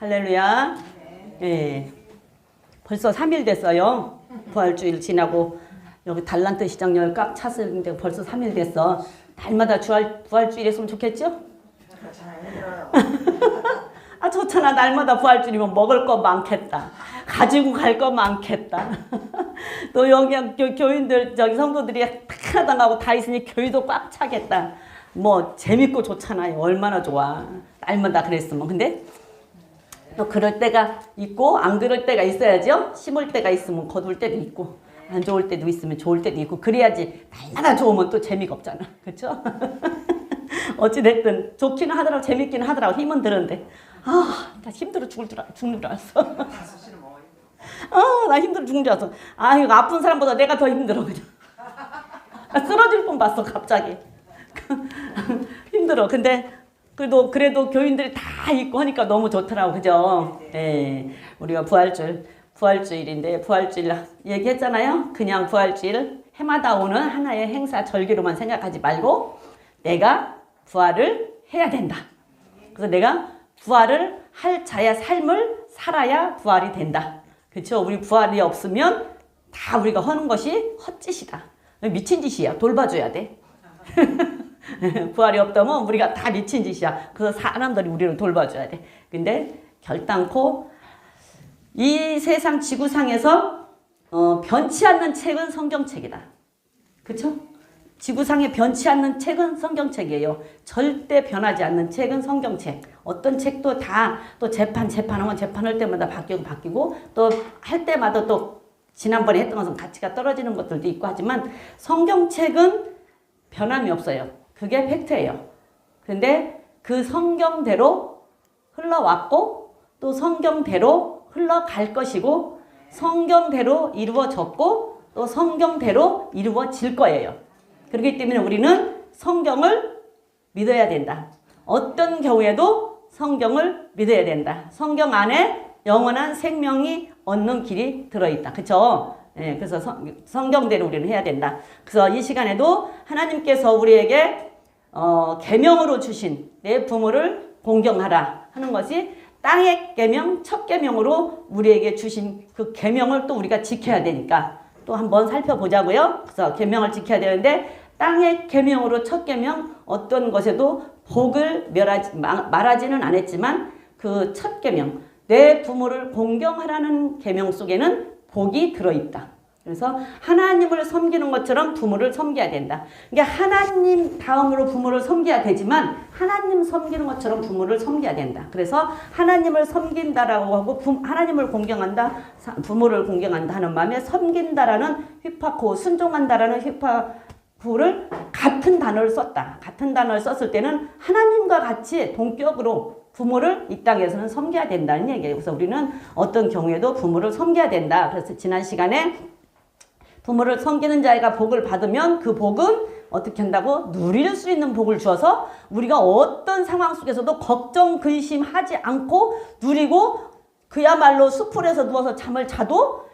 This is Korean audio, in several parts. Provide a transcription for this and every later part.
할렐루야. 예. 벌써 3일 됐어요. 부활주일 지나고 여기 달란트 시장열 꽉 찼는데 벌써 3일 됐어. 날마다 부활주일 했으면 좋겠죠? 아 좋잖아. 날마다 부활주일이면 먹을 거 많겠다. 가지고 갈 거 많겠다. 또 여기 교인들 저기 성도들이 하다 나고 다 있으니 교회도 꽉 차겠다. 뭐 재밌고 좋잖아요. 얼마나 좋아. 날마다 그랬으면. 근데 또 그럴 때가 있고 안 그럴 때가 있어야죠. 심을 때가 있으면 거둘 때도 있고 안 좋을 때도 있으면 좋을 때도 있고 그래야지. 날마다 좋으면 또 재미가 없잖아. 그렇죠? 어찌됐든 좋기는 하더라고 재밌기는 하더라고. 힘은 드는데 나 힘들어 죽는 줄 알았어. 나 힘들어 죽는 줄 알았어. 이거 아픈 사람보다 내가 더 힘들어 그냥. 쓰러질 뻔 봤어 갑자기. 힘들어. 근데 그래도 교인들이 다 있고 하니까 너무 좋더라고. 그죠? 네. 우리가 부활주일인데 부활주일 얘기했잖아요. 그냥 부활주일 해마다 오는 하나의 행사 절기로만 생각하지 말고 내가 부활을 해야 된다. 그래서 내가 부활을 할 자야 삶을 살아야 부활이 된다. 그렇죠? 우리 부활이 없으면 다 우리가 하는 것이 헛짓이다. 미친 짓이야. 돌봐줘야 돼. 부활이 없다면 우리가 다 미친 짓이야. 그래서 사람들이 우리를 돌봐줘야 돼. 근데 결단코 이 세상 지구상에서 변치 않는 책은 성경책이다. 그쵸? 지구상에 변치 않는 책은 성경책이에요. 절대 변하지 않는 책은 성경책. 어떤 책도 다 또 재판하면 재판할 때마다 바뀌고 또 할 때마다 또 지난번에 했던 것은 가치가 떨어지는 것들도 있고 하지만 성경책은 변함이 없어요. 그게 팩트예요. 근데 그 성경대로 흘러왔고 또 성경대로 흘러갈 것이고 성경대로 이루어졌고 또 성경대로 이루어질 거예요. 그렇기 때문에 우리는 성경을 믿어야 된다. 어떤 경우에도 성경을 믿어야 된다. 성경 안에 영원한 생명이 얻는 길이 들어있다. 그렇죠? 네, 그래서 성경대로 우리는 해야 된다. 그래서 이 시간에도 하나님께서 우리에게 계명으로 주신 내 부모를 공경하라 하는 것이 땅의 계명, 첫 계명으로 우리에게 주신 그 계명을 또 우리가 지켜야 되니까 또 한번 살펴보자고요. 그래서 계명을 지켜야 되는데 땅의 계명으로 첫 계명 어떤 것에도 복을 말하지는 않았지만 그 첫 계명 내 부모를 공경하라는 계명 속에는 복이 들어있다. 그래서 하나님을 섬기는 것처럼 부모를 섬겨야 된다. 그러니까 하나님 다음으로 부모를 섬겨야 되지만 하나님 섬기는 것처럼 부모를 섬겨야 된다. 그래서 하나님을 섬긴다라고 하고 하나님을 공경한다, 부모를 공경한다 하는 마음에 섬긴다라는 휘파코, 순종한다라는 휘파코를 같은 단어를 썼다. 같은 단어를 썼을 때는 하나님과 같이 동격으로 부모를 이 땅에서는 섬겨야 된다는 얘기예요. 그래서 우리는 어떤 경우에도 부모를 섬겨야 된다. 그래서 지난 시간에 부모를 섬기는 자가 복을 받으면 그 복은 어떻게 한다고? 누릴 수 있는 복을 주어서 우리가 어떤 상황 속에서도 걱정, 근심하지 않고 누리고 그야말로 숲풀에서 누워서 잠을 자도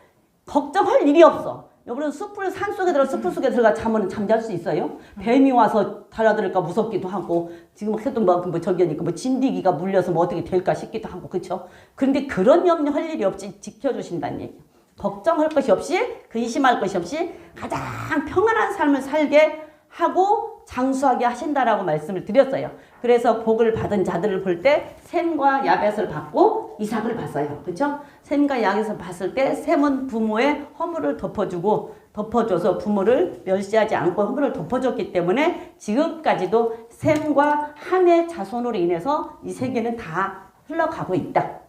걱정할 일이 없어. 여러분 숲풀 속에 들어가 자면 잠잘 수 있어요? 뱀이 와서 달아들을까 무섭기도 하고 지금 해도 뭐 저기니까 뭐 진드기가 물려서 뭐 어떻게 될까 싶기도 하고 그렇죠? 그런데 그런 염려할 일이 없이 지켜주신다는 얘기예요. 걱정할 것이 없이 근심할 것이 없이 가장 평안한 삶을 살게 하고 장수하게 하신다라고 말씀을 드렸어요. 그래서 복을 받은 자들을 볼 때 셈과 야벳을 받고 이삭을 봤어요. 그렇죠? 셈과 야벳을 봤을 때 셈은 부모의 허물을 덮어줘서 부모를 멸시하지 않고 허물을 덮어줬기 때문에 지금까지도 셈과 함의 자손으로 인해서 이 세계는 다 흘러가고 있다.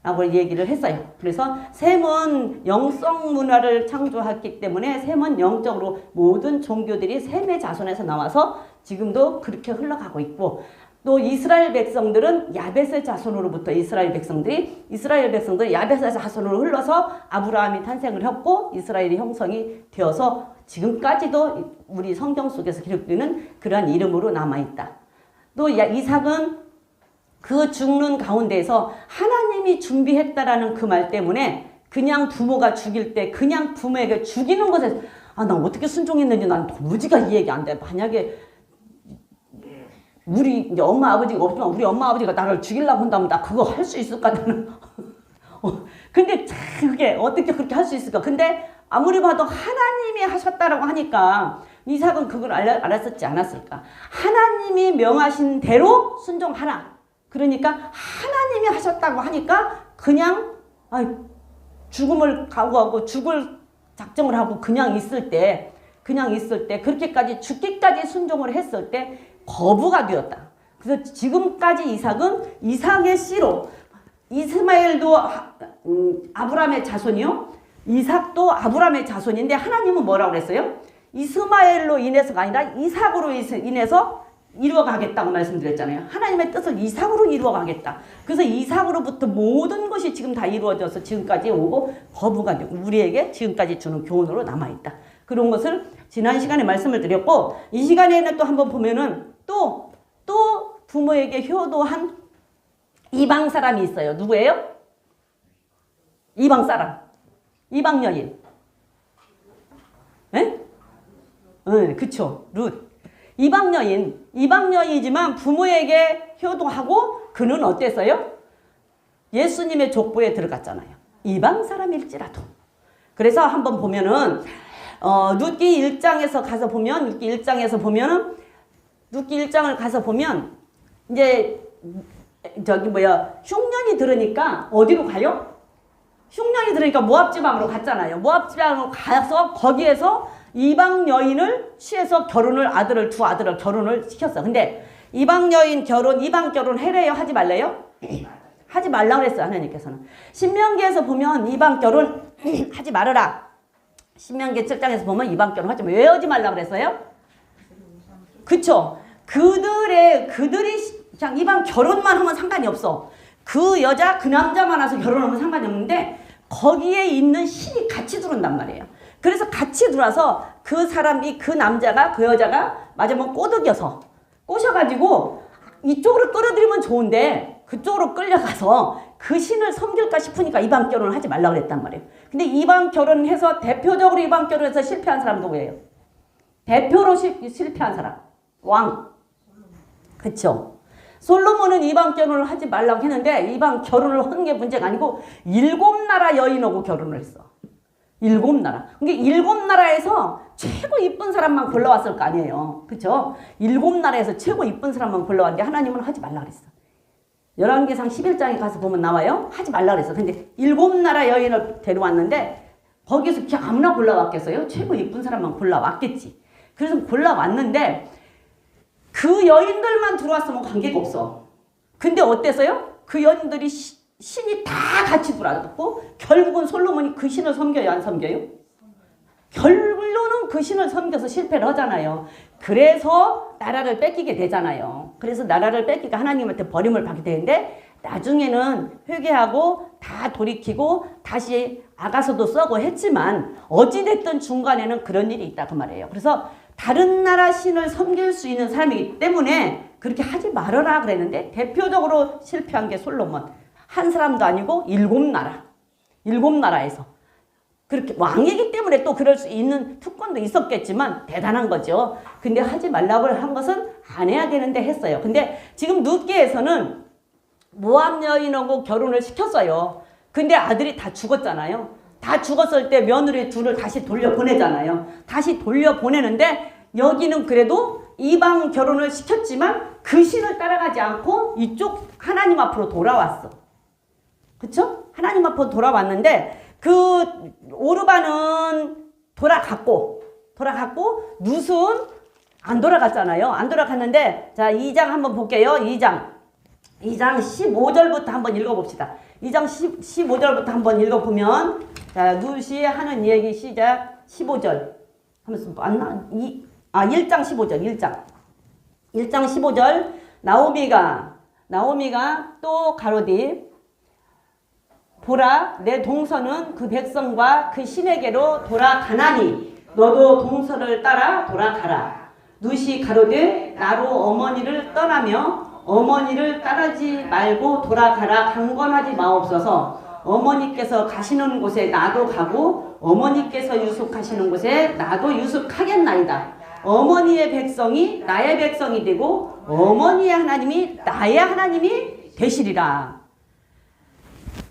라고 얘기를 했어요. 그래서 셈은 영성 문화를 창조했기 때문에 셈은 영적으로 모든 종교들이 셈의 자손에서 나와서 지금도 그렇게 흘러가고 있고 또 이스라엘 백성들은 야벳의 자손으로부터 이스라엘 백성들이 야벳의 자손으로 흘러서 아브라함이 탄생을 했고 이스라엘이 형성이 되어서 지금까지도 우리 성경 속에서 기록되는 그러한 이름으로 남아있다. 또 이삭은 그 죽는 가운데에서 하나님이 준비했다라는 그 말 때문에 그냥 부모가 죽일 때 그냥 부모에게 죽이는 것에 난 어떻게 순종했는지 난 도무지가 이해가 안 돼. 만약에 우리 이제 엄마 아버지가 없지만 우리 엄마 아버지가 나를 죽이려고 한다면 나 그거 할 수 있을까 나는. 근데 참 그게 어떻게 그렇게 할 수 있을까? 근데 아무리 봐도 하나님이 하셨다라고 하니까 이삭은 그걸 알았었지 않았을까? 하나님이 명하신 대로 순종하라. 그러니까 하나님이 하셨다고 하니까 그냥 죽음을 각오하고 죽을 작정을 하고 그냥 있을 때 그렇게까지 죽기까지 순종을 했을 때 거부가 되었다. 그래서 지금까지 이삭의 씨로 이스마엘도 아브라함의 자손이요. 이삭도 아브라함의 자손인데 하나님은 뭐라고 그랬어요? 이스마엘로 인해서가 아니라 이삭으로 인해서 이루어가겠다고 말씀드렸잖아요. 하나님의 뜻을 이삭으로 이루어가겠다. 그래서 이삭으로부터 모든 것이 지금 다 이루어져서 지금까지 오고 거부가 되고 우리에게 지금까지 주는 교훈으로 남아있다. 그런 것을 지난 시간에 말씀을 드렸고 이 시간에는 또 한번 보면은 또 부모에게 효도한 이방 사람이 있어요. 누구예요? 이방 사람. 이방 여인. 예? 네, 그쵸. 룻. 이방 여인이지만 부모에게 효도하고 그는 어땠어요? 예수님의 족보에 들어갔잖아요. 이방 사람일지라도. 그래서 한번 보면은 룻기 1장에서 가서 보면 룻기 1장을 가서 보면 이제 흉년이 들으니까 어디로 가요? 흉년이 들으니까 모압 지방으로 갔잖아요. 모압 지방으로 가서 거기에서 이방 여인을 취해서 두 아들을 결혼을 시켰어. 근데 이방 결혼 해래요? 하지 말래요? 하지 말라 그랬어요. 하나님께서는. 신명기에서 보면 이방 결혼 하지 말아라. 신명기 7장에서 보면 이방 결혼 하지 왜 하지 말라 그랬어요? 그쵸? 그들이 그냥 이방 결혼만 하면 상관이 없어. 그 여자 그 남자만 와서 결혼하면 상관이 없는데 거기에 있는 신이 같이 들어온단 말이에요. 그래서 같이 들어와서 그 사람이 그 남자가 그 여자가 맞으면 꼬셔가지고 이쪽으로 끌어들이면 좋은데 그쪽으로 끌려가서 그 신을 섬길까 싶으니까 이방 결혼을 하지 말라 그랬단 말이에요. 근데 이방 결혼해서 대표적으로 이방 결혼해서 실패한 사람 누구예요? 대표로 실패한 사람 왕. 그쵸? 솔로몬은 이방 결혼을 하지 말라고 했는데 이방 결혼을 한 게 문제가 아니고 7나라 여인하고 결혼을 했어. 7나라. 그러니까 7나라에서 최고 이쁜 사람만 골라왔을 거 아니에요. 그쵸? 7나라에서 최고 이쁜 사람만 골라왔는데 하나님은 하지 말라 그랬어. 열왕기상 11장에 가서 보면 나와요. 하지 말라 그랬어. 근데 7나라 여인을 데려왔는데 거기서 그냥 아무나 골라왔겠어요? 최고 이쁜 사람만 골라왔겠지. 그래서 골라왔는데 그 여인들만 들어왔으면 관계가 없어. 근데 어땠어요? 그 여인들이 신이 다 같이 들어왔고 결국은 솔로몬이 그 신을 섬겨요? 안 섬겨요? 결론은 그 신을 섬겨서 실패를 하잖아요. 그래서 나라를 뺏기게 되잖아요. 그래서 나라를 뺏기고 하나님한테 버림을 받게 되는데 나중에는 회개하고 다 돌이키고 다시 아가서도 써고 했지만 어찌됐든 중간에는 그런 일이 있다 그 말이에요. 그래서 다른 나라 신을 섬길 수 있는 사람이기 때문에 그렇게 하지 말아라 그랬는데 대표적으로 실패한 게 솔로몬. 한 사람도 아니고 7나라에서 그렇게 왕이기 때문에 또 그럴 수 있는 특권도 있었겠지만 대단한 거죠. 근데 하지 말라고 한 것은 안 해야 되는데 했어요. 근데 지금 룻기에서는 모압 여인하고 결혼을 시켰어요. 근데 아들이 다 죽었잖아요. 다 죽었을 때 며느리 둘을 다시 돌려보내잖아요. 다시 돌려보내는데 여기는 그래도 이방 결혼을 시켰지만 그 신을 따라가지 않고 이쪽 하나님 앞으로 돌아왔어. 그쵸? 하나님 앞으로 돌아왔는데 그 오르반은 돌아갔고 룻은 안 돌아갔잖아요. 안 돌아갔는데 자 2장 한번 볼게요. 2장 15절부터 한번 읽어봅시다. 2장 15절부터 한번 읽어보면 자 룻이 하는 이야기 시작 15절 하면서 맞나? 1장 15절 1장 15절 나오미가 또 가로되 보라 내 동서는 그 백성과 그 신에게로 돌아가나니 너도 동서를 따라 돌아가라. 룻이 가로되 나로 어머니를 떠나며 어머니를 따르지 말고 돌아가라 강권하지 마옵소서. 어머니께서 가시는 곳에 나도 가고 어머니께서 유숙하시는 곳에 나도 유숙하겠나이다. 어머니의 백성이 나의 백성이 되고 어머니의 하나님이 나의 하나님이 되시리라.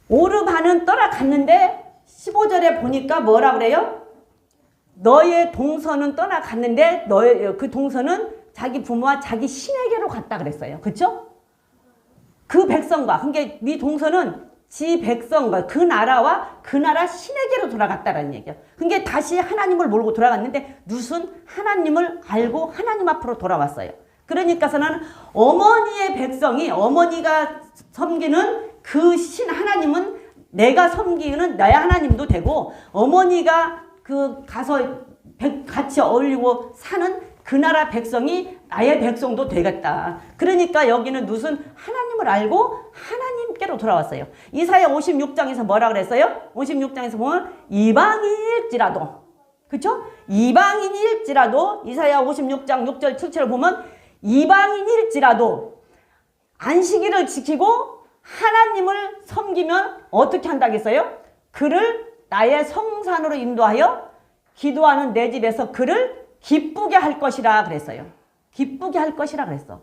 오르반은 떠나갔는데 15절에 보니까 뭐라 그래요? 너의 동서는 떠나갔는데 너의 그 동서는 자기 부모와 자기 신에게로 갔다 그랬어요. 그렇죠? 그 백성과 그러니까 네 동서는 지 백성과 그 나라와 그 나라 신에게로 돌아갔다라는 얘기예요. 그러니까 다시 하나님을 몰고 돌아갔는데 룻은 하나님을 알고 하나님 앞으로 돌아왔어요. 그러니까서는 어머니의 백성이 어머니가 섬기는 그 신 하나님은 내가 섬기는 나의 하나님도 되고 어머니가 그 가서 같이 어울리고 사는 그 나라 백성이 나의 백성도 되겠다. 그러니까 여기는 룻은 하나님을 알고 하나님께로 돌아왔어요. 이사야 56장에서 뭐라 그랬어요? 56장에서 보면 이방인일지라도, 그렇죠? 이방인일지라도 이사야 56장 6절 7절을 보면 이방인일지라도 안식일을 지키고 하나님을 섬기면 어떻게 한다겠어요? 그를 나의 성산으로 인도하여 기도하는 내 집에서 그를 기쁘게 할 것이라 그랬어요. 기쁘게 할 것이라 그랬어.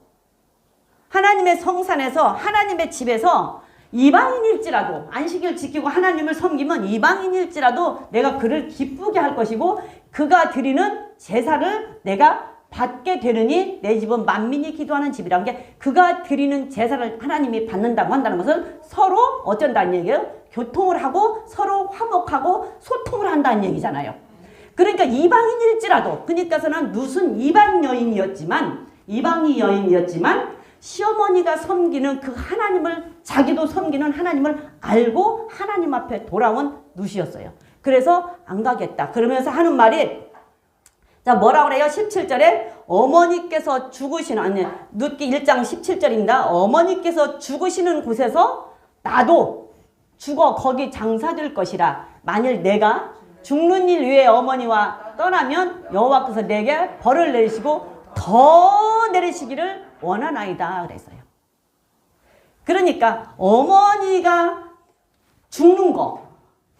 하나님의 성산에서 하나님의 집에서 이방인일지라도 안식일 지키고 하나님을 섬기면 이방인일지라도 내가 그를 기쁘게 할 것이고 그가 드리는 제사를 내가 받게 되느니 내 집은 만민이 기도하는 집이라는 게 그가 드리는 제사를 하나님이 받는다고 한다는 것은 서로 어쩐다는 얘기예요? 교통을 하고 서로 화목하고 소통을 한다는 얘기잖아요. 그러니까 이방인일지라도 그러니까서는 룻은 이방 여인이었지만 시어머니가 섬기는 그 하나님을 자기도 섬기는 하나님을 알고 하나님 앞에 돌아온 룻이었어요. 그래서 안 가겠다. 그러면서 하는 말이 자 뭐라 그래요? 17절에 어머니께서 죽으시는 아니 룻기 1장 17절입니다. 어머니께서 죽으시는 곳에서 나도 죽어 거기 장사될 것이라. 만일 내가 죽는 일 위에 어머니와 떠나면 여호와께서 내게 벌을 내리시고 더 내리시기를 원하나이다 그랬어요. 그러니까 어머니가 죽는 거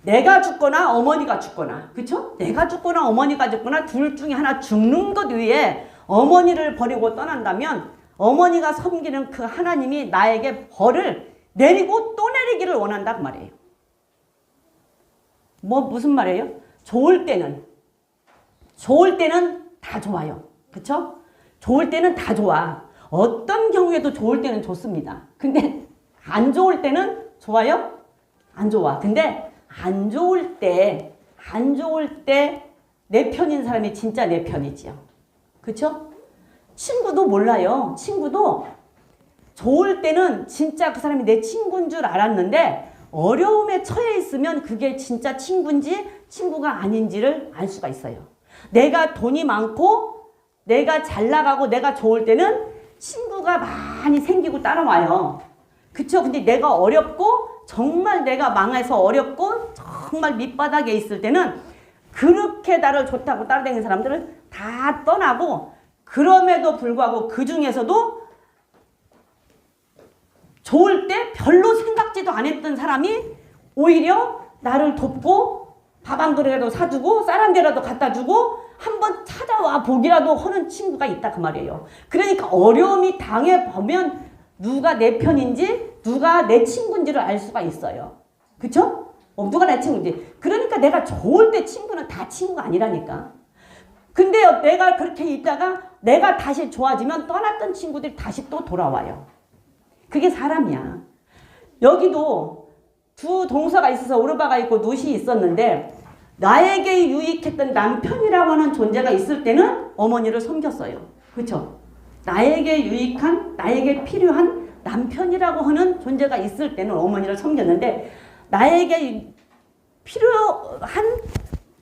내가 죽거나 어머니가 죽거나 그렇죠? 내가 죽거나 어머니가 죽거나 둘 중에 하나 죽는 것 위에 어머니를 버리고 떠난다면 어머니가 섬기는 그 하나님이 나에게 벌을 내리고 또 내리기를 원한다 그 말이에요. 무슨 말이에요? 좋을 때는 다 좋아요. 그쵸? 좋을 때는 다 좋아. 어떤 경우에도 좋을 때는 좋습니다. 근데 안 좋을 때는 좋아요? 안 좋아. 근데 안 좋을 때 내 편인 사람이 진짜 내 편이지요. 그쵸? 친구도 몰라요. 친구도 좋을 때는 진짜 그 사람이 내 친구인 줄 알았는데 어려움에 처해 있으면 그게 진짜 친구인지 친구가 아닌지를 알 수가 있어요. 내가 돈이 많고 내가 잘 나가고 내가 좋을 때는 친구가 많이 생기고 따라와요. 그쵸? 근데 내가 어렵고 정말 내가 망해서 어렵고 정말 밑바닥에 있을 때는 그렇게 나를 좋다고 따라다니는 사람들을 다 떠나고 그럼에도 불구하고 그 중에서도 좋을 때 별로 생각지도 안 했던 사람이 오히려 나를 돕고 밥 한 그릇이라도 사주고 쌀 한 개라도 갖다 주고 한번 찾아와 보기라도 하는 친구가 있다 그 말이에요. 그러니까 어려움이 당해보면 누가 내 편인지 누가 내 친구인지를 알 수가 있어요. 그쵸? 누가 내 친구인지. 그러니까 내가 좋을 때 친구는 다 친구가 아니라니까. 근데 내가 그렇게 있다가 내가 다시 좋아지면 떠났던 친구들이 다시 또 돌아와요. 그게 사람이야. 여기도 두 동서가 있어서 오르바가 있고 룻이 있었는데 나에게 유익했던 남편이라고 하는 존재가 있을 때는 어머니를 섬겼어요. 그렇죠? 나에게 유익한, 나에게 필요한 남편이라고 하는 존재가 있을 때는 어머니를 섬겼는데 나에게 필요한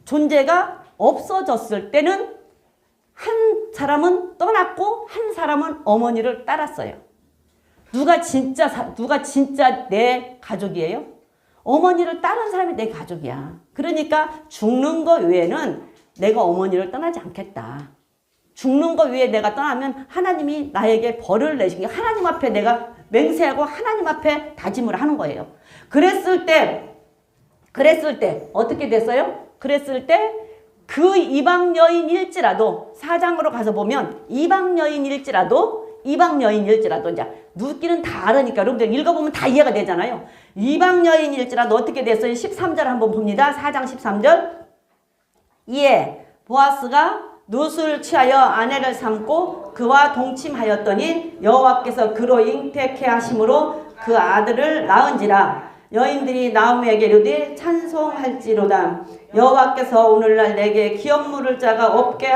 존재가 없어졌을 때는 한 사람은 떠났고 한 사람은 어머니를 따랐어요. 누가 진짜 내 가족이에요? 어머니를 따른 사람이 내 가족이야. 그러니까 죽는 거 외에는 내가 어머니를 떠나지 않겠다. 죽는 거 위에 내가 떠나면 하나님이 나에게 벌을 내시기 하나님 앞에 내가 맹세하고 하나님 앞에 다짐을 하는 거예요. 그랬을 때 어떻게 됐어요? 그랬을 때 그 이방 여인일지라도 4장으로 가서 보면 이방 여인일지라도 이제 누기는 다 알으니까 여러분들 읽어보면 다 이해가 되잖아요. 이방 여인일지라도 어떻게 됐어요? 13절 한번 봅니다. 4장 13절. 이에 보아스가 룻을 취하여 아내를 삼고 그와 동침하였더니 여호와께서 그로 잉태케 하심으로 그 아들을 낳은지라. 여인들이 나오미에게 이르되 찬송할지로다. 여호와께서 오늘날 내게 기업 물을 자가 없게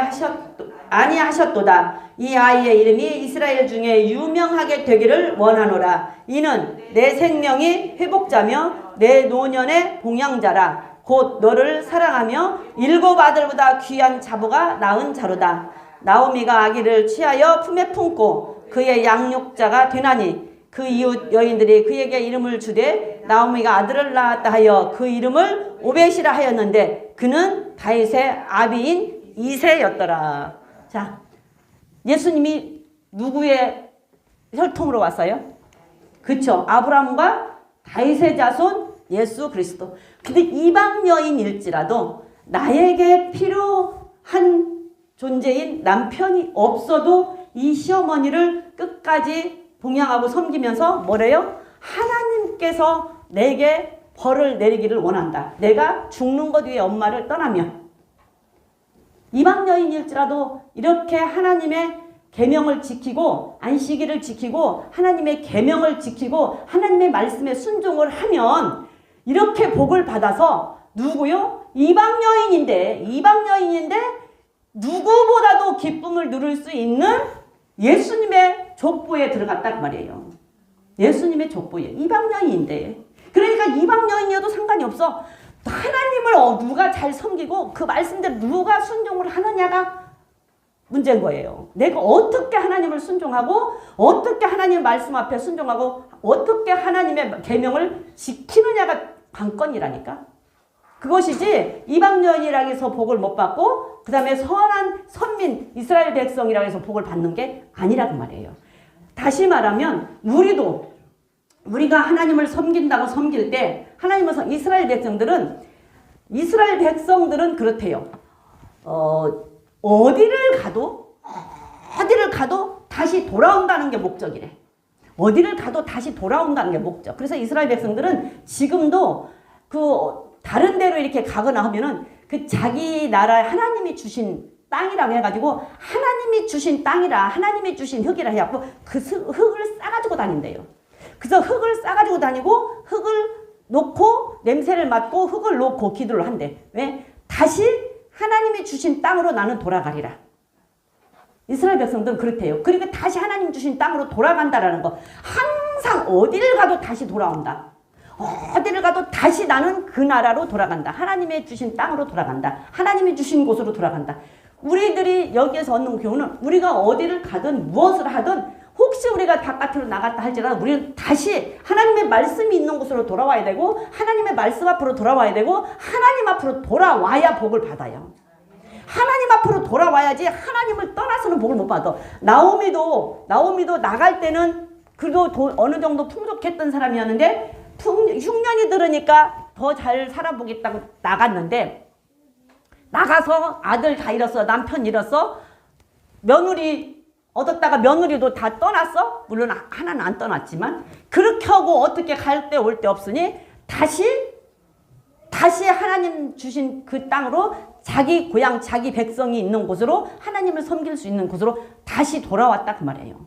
아니하셨도다. 이 아이의 이름이 이스라엘 중에 유명하게 되기를 원하노라. 이는 내 생명이 회복자며 내 노년의 봉양자라. 곧 너를 사랑하며 7 아들보다 귀한 자부가 낳은 자로다. 나오미가 아기를 취하여 품에 품고 그의 양육자가 되나니 그 이웃 여인들이 그에게 이름을 주되 나오미가 아들을 낳았다 하여 그 이름을 오벳이라 하였는데 그는 다윗의 아비인 이새였더라. 자, 예수님이 누구의 혈통으로 왔어요? 그쵸? 아브라함과 다윗의 자손 예수 그리스도. 근데 이방 여인일지라도 나에게 필요한 존재인 남편이 없어도 이 시어머니를 끝까지 봉양하고 섬기면서 뭐래요? 하나님께서 내게 벌을 내리기를 원한다. 내가 죽는 것 위에 엄마를 떠나면. 이방 여인일지라도 이렇게 하나님의 계명을 지키고 안식일을 지키고 하나님의 계명을 지키고 하나님의 말씀에 순종을 하면 이렇게 복을 받아서 누구요? 이방 여인인데 누구보다도 기쁨을 누릴 수 있는 예수님의 족보에 들어갔다 그 말이에요. 예수님의 족보에. 이방 여인인데. 그러니까 이방 여인이어도 상관이 없어. 하나님을 누가 잘 섬기고 그 말씀대로 누가 순종을 하느냐가 문제인 거예요. 내가 어떻게 하나님을 순종하고 어떻게 하나님 말씀 앞에 순종하고 어떻게 하나님의 계명을 지키느냐가 관건이라니까. 그것이지 이방 여인이라고 해서 복을 못 받고 그 다음에 선한 선민 이스라엘 백성이라고 해서 복을 받는 게 아니라고 말이에요. 다시 말하면 우리가 하나님을 섬긴다고 섬길 때 이스라엘 백성들은 그렇대요. 어디를 가도 다시 돌아온다는 게 목적이래. 어디를 가도 다시 돌아온다는 게 목적. 그래서 이스라엘 백성들은 지금도 다른 데로 이렇게 가거나 하면은 그 자기 나라 하나님이 주신 땅이라고 해가지고 하나님이 주신 땅이라 하나님이 주신 흙이라 해갖고 그 흙을 싸가지고 다닌대요. 그래서 흙을 싸가지고 다니고 흙을 놓고 냄새를 맡고 흙을 놓고 기도를 한대. 왜? 다시 하나님이 주신 땅으로 나는 돌아가리라. 이스라엘 백성들은 그렇대요. 그러니까 다시 하나님 주신 땅으로 돌아간다라는 거. 항상 어디를 가도 다시 돌아온다. 어디를 가도 다시 나는 그 나라로 돌아간다. 하나님의 주신 땅으로 돌아간다. 하나님이 주신 곳으로 돌아간다. 우리들이 여기에서 얻는 교훈은 우리가 어디를 가든 무엇을 하든 혹시 우리가 바깥으로 나갔다 할지라도 우리는 다시 하나님의 말씀이 있는 곳으로 돌아와야 되고 하나님의 말씀 앞으로 돌아와야 되고 하나님 앞으로 돌아와야 복을 받아요. 하나님 앞으로 돌아와야지 하나님을 떠나서는 복을 못 받아. 나오미도 나갈 때는 그래도 어느 정도 풍족했던 사람이었는데 흉년이 들으니까 더 잘 살아보겠다고 나갔는데 나가서 아들 다 잃었어. 남편 잃었어. 며느리 얻었다가 며느리도 다 떠났어. 물론 하나는 안 떠났지만 그렇게 하고 어떻게 갈 때 올 때 없으니 다시 하나님 주신 그 땅으로 자기 고향 자기 백성이 있는 곳으로 하나님을 섬길 수 있는 곳으로 다시 돌아왔다 그 말이에요.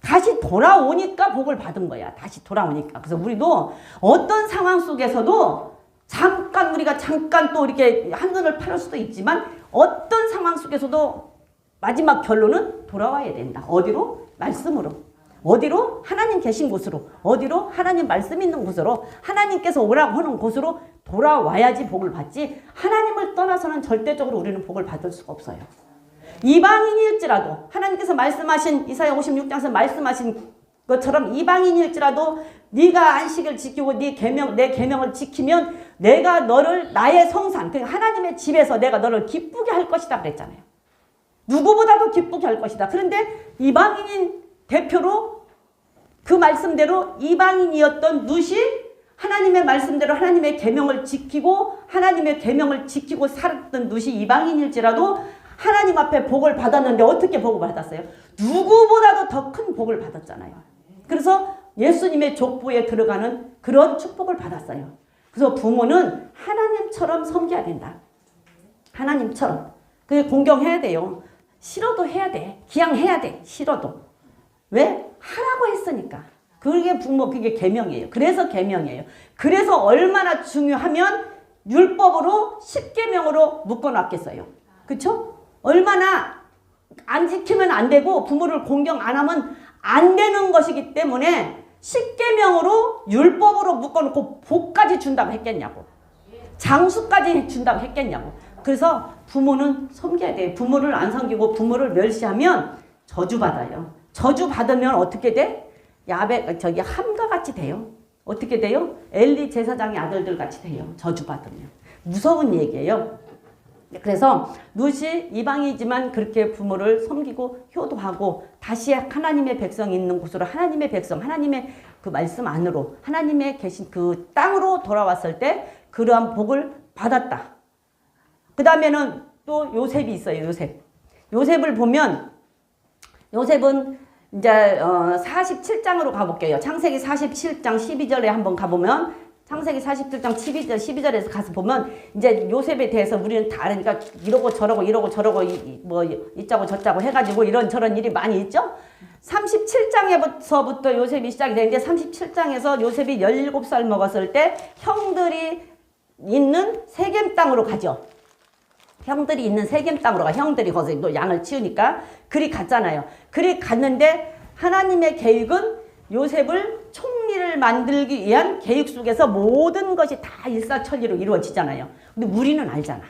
다시 돌아오니까 복을 받은 거야. 다시 돌아오니까. 그래서 우리도 어떤 상황 속에서도 우리가 잠깐 또 이렇게 한눈을 팔을 수도 있지만 어떤 상황 속에서도 마지막 결론은 돌아와야 된다. 어디로? 말씀으로. 어디로? 하나님 계신 곳으로. 어디로? 하나님 말씀 있는 곳으로. 하나님께서 오라고 하는 곳으로 돌아와야지 복을 받지. 하나님을 떠나서는 절대적으로 우리는 복을 받을 수가 없어요. 이방인일지라도 하나님께서 말씀하신 이사야 56장에서 말씀하신 것처럼 이방인일지라도 네가 안식을 지키고 내 계명을 지키면 내가 너를 나의 성산 그러니까 하나님의 집에서 내가 너를 기쁘게 할 것이다 그랬잖아요. 누구보다도 기쁘게 할 것이다. 그런데 이방인인 대표로 그 말씀대로 이방인이었던 룻이 하나님의 말씀대로 하나님의 계명을 지키고 하나님의 계명을 지키고 살았던 누시 이방인일지라도 하나님 앞에 복을 받았는데 어떻게 복을 받았어요? 누구보다도 더 큰 복을 받았잖아요. 그래서 예수님의 족보에 들어가는 그런 축복을 받았어요. 그래서 부모는 하나님처럼 섬겨야 된다. 하나님처럼. 그게 공경해야 돼요. 싫어도 해야 돼. 그냥 해야 돼. 싫어도. 왜? 하라고 했으니까. 그게 부모, 그게 계명이에요. 그래서 계명이에요. 그래서 얼마나 중요하면 율법으로 10계명으로 묶어놨겠어요. 그쵸? 얼마나 안 지키면 안 되고 부모를 공경 안 하면 안 되는 것이기 때문에 10계명으로 율법으로 묶어놓고 복까지 준다고 했겠냐고. 장수까지 준다고 했겠냐고. 그래서 부모는 섬겨야 돼요. 부모를 안 섬기고 부모를 멸시하면 저주받아요. 저주받으면 어떻게 돼? 함과 같이 돼요. 어떻게 돼요? 엘리 제사장의 아들들 같이 돼요. 저주받으면. 무서운 얘기예요. 그래서 룻이 이방이지만 그렇게 부모를 섬기고 효도하고 다시 하나님의 백성이 있는 곳으로 하나님의 백성, 하나님의 그 말씀 안으로 하나님의 계신 그 땅으로 돌아왔을 때 그러한 복을 받았다. 그 다음에는 또 요셉이 있어요. 요셉을 보면 요셉은 이제 47장으로 가볼게요. 창세기 47장 12절에 한번 가보면 창세기 47장 12절에서 가서 보면 이제 요셉에 대해서 우리는 다 아니까 이러고 저러고 뭐 이짜고 저짜고 해가지고 이런저런 일이 많이 있죠. 37장에서부터 요셉이 시작이 되는데 37장에서 요셉이 17살 먹었을 때 형들이 있는 세겜 땅으로 가죠. 형들이 있는 세겜 땅으로 가. 형들이 거기서 또 양을 치우니까 그리 갔잖아요. 그리 갔는데 하나님의 계획은 요셉을 총리를 만들기 위한 계획 속에서 모든 것이 다 일사천리로 이루어지잖아요. 근데 우리는 알잖아.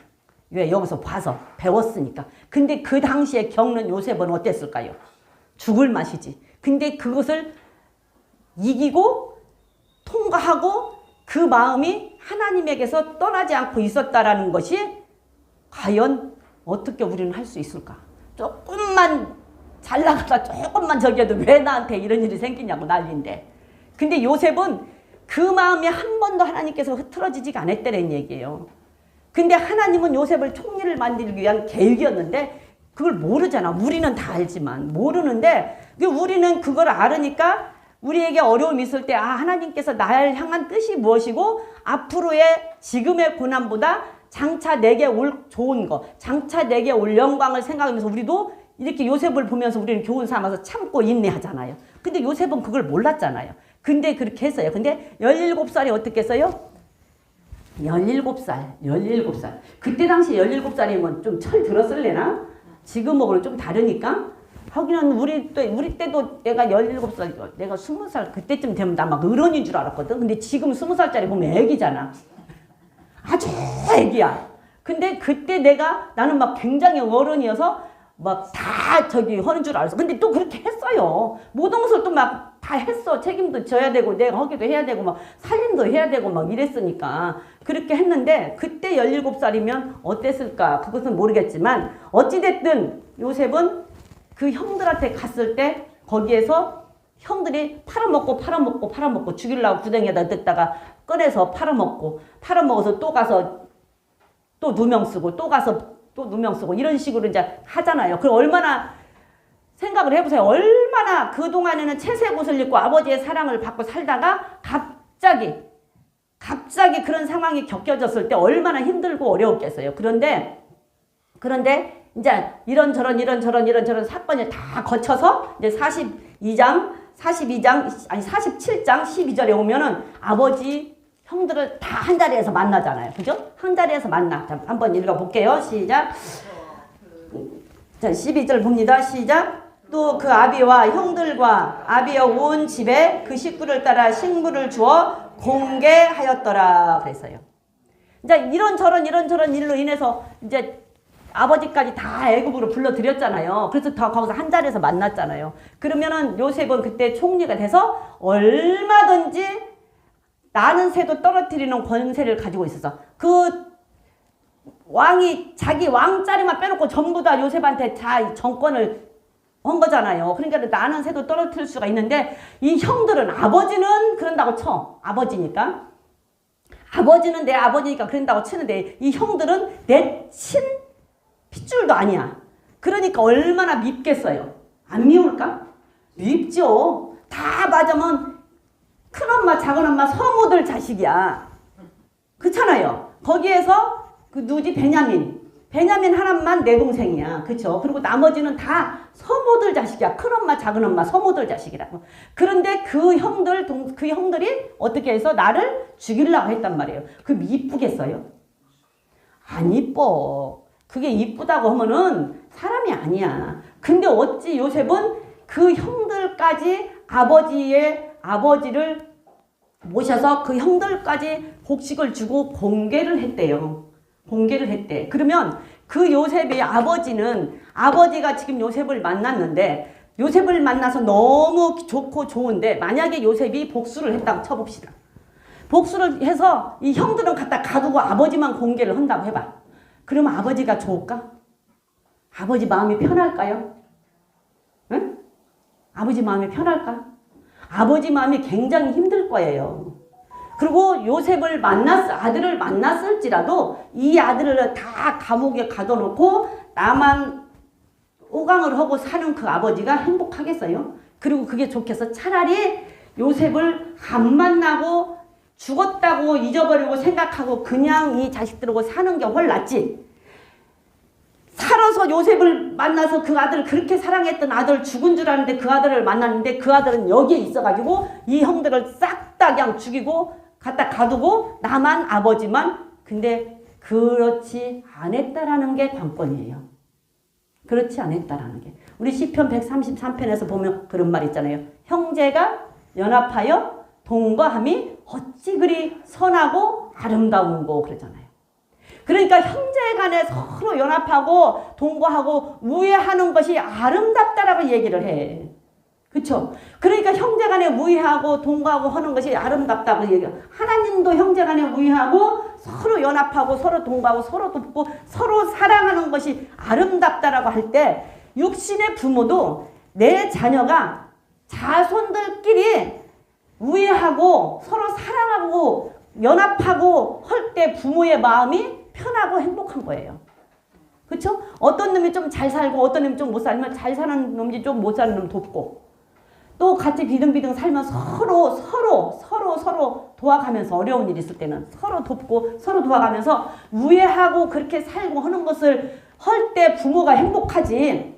왜? 여기서 봐서 배웠으니까. 근데 그 당시에 겪는 요셉은 어땠을까요? 죽을 맛이지. 근데 그것을 이기고 통과하고 그 마음이 하나님에게서 떠나지 않고 있었다라는 것이 과연 어떻게 우리는 할 수 있을까? 조금만 잘 나가다 조금만 저기해도 왜 나한테 이런 일이 생기냐고 난리인데. 근데 요셉은 그 마음이 한 번도 하나님께서 흐트러지지가 않았다는 얘기예요. 근데 하나님은 요셉을 총리를 만들기 위한 계획이었는데 그걸 모르잖아. 우리는 다 알지만 모르는데 우리는 그걸 알으니까 우리에게 어려움이 있을 때 하나님께서 나를 향한 뜻이 무엇이고 앞으로의 지금의 고난보다 장차 내게 올 좋은 거, 장차 내게 올 영광을 생각하면서 우리도 이렇게 요셉을 보면서 우리는 교훈 삼아서 참고 인내하잖아요. 근데 요셉은 그걸 몰랐잖아요. 근데 그렇게 했어요. 근데 17살이 어떻게 했어요? 17살. 그때 당시 17살이면 좀 철 들었을래나? 지금하고는 좀 다르니까. 하기는 우리 때도 내가 17살, 내가 20살 그때쯤 되면 나 막 어른인 줄 알았거든. 근데 지금 20살짜리 보면 애기잖아. 아주 애기야. 근데 그때 나는 막 굉장히 어른이어서 막 다 하는 줄 알았어. 근데 또 그렇게 했어요. 모든 것을 또 막 다 했어. 책임도 져야 되고 내가 하기도 해야 되고 막 살림도 해야 되고 막 이랬으니까 그렇게 했는데 그때 17살이면 어땠을까? 그것은 모르겠지만 어찌됐든 요셉은 그 형들한테 갔을 때 거기에서 형들이 팔아먹고 죽이려고 구덩이에다 넣다가 꺼내서 팔아먹어서 또 가서 또 누명 쓰고 또 가서 또 누명 쓰고 이런 식으로 이제 하잖아요. 그럼 얼마나 생각을 해보세요. 얼마나 그동안에는 채색 옷을 입고 아버지의 사랑을 받고 살다가 갑자기 그런 상황이 겪어졌을 때 얼마나 힘들고 어려웠겠어요. 그런데 이제 이런저런 사건을 다 거쳐서 이제 47장 12절에 오면은 아버지 형들을 다 한 자리에서 만나잖아요. 그죠? 한 자리에서 만나. 자, 한번 읽어볼게요. 시작. 자, 12절 봅니다. 시작. 또 그 아비와 형들과 아비의 온 집에 그 식구를 따라 식물을 주어 공개하였더라. 그랬어요. 이제 이런저런 일로 인해서 이제 아버지까지 다 애굽으로 불러들였잖아요. 그래서 다 거기서 한 자리에서 만났잖아요. 그러면은 요셉은 그때 총리가 돼서 얼마든지 나는 새도 떨어뜨리는 권세를 가지고 있었어. 그 왕이 자기 왕자리만 빼놓고 전부 다 요셉한테 다 정권을 한 거잖아요. 그러니까 나는 새도 떨어뜨릴 수가 있는데 이 형들은 아버지는 그런다고 쳐. 아버지니까. 아버지는 내 아버지니까 그런다고 치는데 이 형들은 내 친 핏줄도 아니야. 그러니까 얼마나 밉겠어요. 안 미울까? 밉죠. 다 맞으면 큰엄마 작은엄마 서모들 자식이야. 그렇잖아요. 거기에서 그 누구지? 베냐민 하나만 내 동생이야. 그쵸? 그리고 나머지는 다 서모들 자식이야. 큰엄마 작은엄마 서모들 자식이라고. 그런데 그 형들이 어떻게 해서 나를 죽이려고 했단 말이에요. 그럼 이쁘겠어요? 안 이뻐. 그게 이쁘다고 하면은 사람이 아니야. 근데 어찌 요셉은 그 형들까지 아버지를 모셔서 그 형들까지 복식을 주고 공개를 했대요. 공개를 했대. 그러면 그 요셉의 아버지가 지금 요셉을 만났는데 요셉을 만나서 너무 좋고 좋은데 만약에 요셉이 복수를 했다고 쳐봅시다. 복수를 해서 이 형들은 갖다 가두고 아버지만 공개를 한다고 해봐. 그러면 아버지가 좋을까? 아버지 마음이 편할까요? 응? 아버지 마음이 편할까? 아버지 마음이 굉장히 힘들 거예요. 그리고 아들을 만났을지라도 이 아들을 다 감옥에 가둬놓고 나만 오강을 하고 사는 그 아버지가 행복하겠어요? 그리고 그게 좋겠어? 차라리 요셉을 안 만나고 죽었다고 잊어버리고 생각하고 그냥 이 자식들하고 사는 게 훨 낫지. 살아서 요셉을 만나서 그 아들을 그렇게 사랑했던 아들 죽은 줄 아는데 그 아들을 만났는데 그 아들은 여기에 있어가지고 이 형들을 싹 다 그냥 죽이고 갖다 가두고 나만 아버지만. 근데 그렇지 않았다라는 게 관건이에요. 그렇지 않았다라는 게. 우리 시편 133편에서 보면 그런 말 있잖아요. 형제가 연합하여 동거함이 어찌 그리 선하고 아름다운고 그러잖아요. 그러니까 형제간에 서로 연합하고 동거하고 우애하는 것이 아름답다라고 얘기를 해. 그렇죠? 그러니까 형제간에 우애하고 동거하고 하는 것이 아름답다고 얘기해요. 하나님도 형제간에 우애하고 서로 연합하고 서로 동거하고 서로 돕고 서로 사랑하는 것이 아름답다라고 할 때 육신의 부모도 내 자녀가 자손들끼리 우애하고 서로 사랑하고 연합하고 할 때 부모의 마음이 편하고 행복한 거예요. 그렇죠? 어떤 놈이 좀 잘 살고 어떤 놈이 좀 못 살면 잘 사는 놈이 좀 못 사는 놈 돕고 또 같이 비등비등 살면 서로 도와가면서 어려운 일 있을 때는 서로 돕고 서로 도와가면서 우애하고 그렇게 살고 하는 것을 할 때 부모가 행복하지.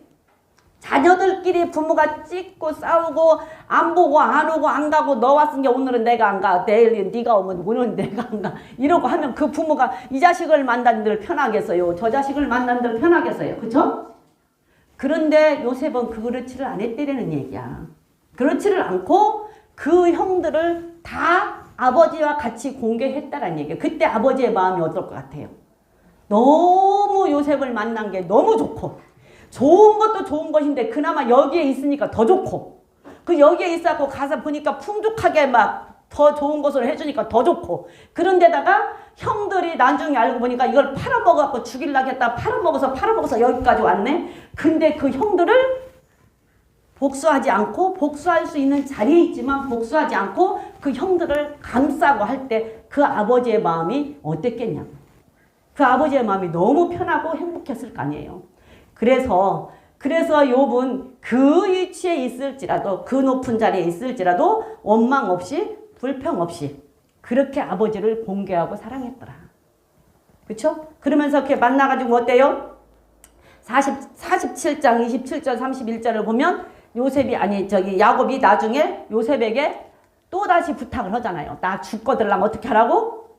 자녀들끼리 부모가 찢고 싸우고 안 보고 안 오고 안 가고 너 왔으니까 오늘은 내가 안 가. 내일 네가 오면 오늘은 내가 안 가. 이러고 하면 그 부모가 이 자식을 만난 들 편하겠어요. 저 자식을 만난 들 편하겠어요. 그렇죠? 그런데 요셉은 그렇지를 않았다는 얘기야. 그렇지를 않고 그 형들을 다 아버지와 같이 공개했다는 얘기야. 그때 아버지의 마음이 어떨 것 같아요? 너무 요셉을 만난 게 너무 좋고 좋은 것도 좋은 것인데 그나마 여기에 있으니까 더 좋고 그 여기에 있어갖고 가서 보니까 풍족하게 막 더 좋은 것을 해주니까 더 좋고 그런데다가 형들이 나중에 알고 보니까 이걸 팔아먹어갖고 죽이려고 했다 팔아먹어서 여기까지 왔네. 근데 그 형들을 복수하지 않고 복수할 수 있는 자리에 있지만 복수하지 않고 그 형들을 감싸고 할 때 그 아버지의 마음이 어땠겠냐고. 그 아버지의 마음이 너무 편하고 행복했을 거 아니에요. 그래서 욥은 그 위치에 있을지라도 그 높은 자리에 있을지라도 원망 없이 불평 없이 그렇게 아버지를 공개하고 사랑했더라. 그렇죠? 그러면서 이렇게 만나가지고 어때요? 47장 27절 31절을 보면 야곱이 나중에 요셉에게 또다시 부탁을 하잖아요. 나 죽거들랑 어떻게 하라고?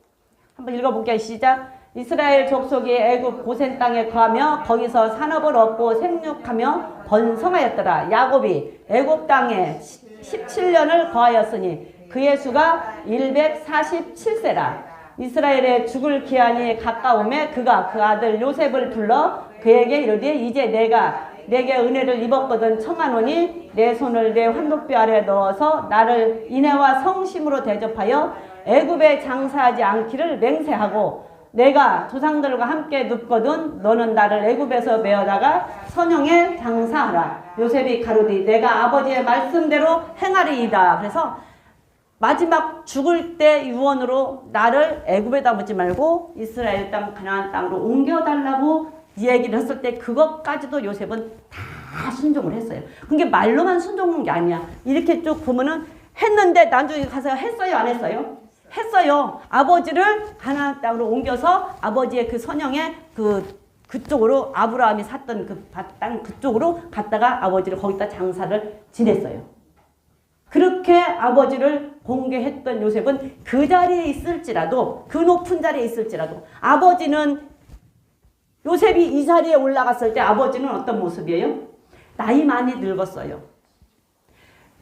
한번 읽어볼게요. 시작. 이스라엘 족속이 애굽 고센 땅에 거하며 거기서 산업을 얻고 생육하며 번성하였더라. 야곱이 애굽 땅에 17년을 거하였으니 그의 수가 147세라. 이스라엘의 죽을 기한이 가까움에 그가 그 아들 요셉을 불러 그에게 이르되 이제 내가 내게 은혜를 입었거든 청하노니 내 손을 내 환도뼈 아래 넣어서 나를 인애와 성심으로 대접하여 애굽에 장사하지 않기를 맹세하고 내가 조상들과 함께 눕거든 너는 나를 애굽에서 메어다가 선영에 장사하라. 요셉이 가로되 내가 아버지의 말씀대로 행하리이다. 그래서 마지막 죽을 때 유언으로 나를 애굽에다 묻지 말고 이스라엘 땅 가나안 땅으로 옮겨달라고 얘기를 했을 때 그것까지도 요셉은 다 순종을 했어요. 그게 말로만 순종한 게 아니야. 이렇게 쭉 보면은 했는데 나중에 가서 했어요, 안 했어요? 했어요. 아버지를 가나안 땅으로 옮겨서 아버지의 그 선영의 그쪽으로 아브라함이 샀던 그 땅 그쪽으로 갔다가 아버지를 거기다 장사를 지냈어요. 그렇게 아버지를 공개했던 요셉은 그 자리에 있을지라도 그 높은 자리에 있을지라도 아버지는 요셉이 이 자리에 올라갔을 때 아버지는 어떤 모습이에요? 나이 많이 늙었어요.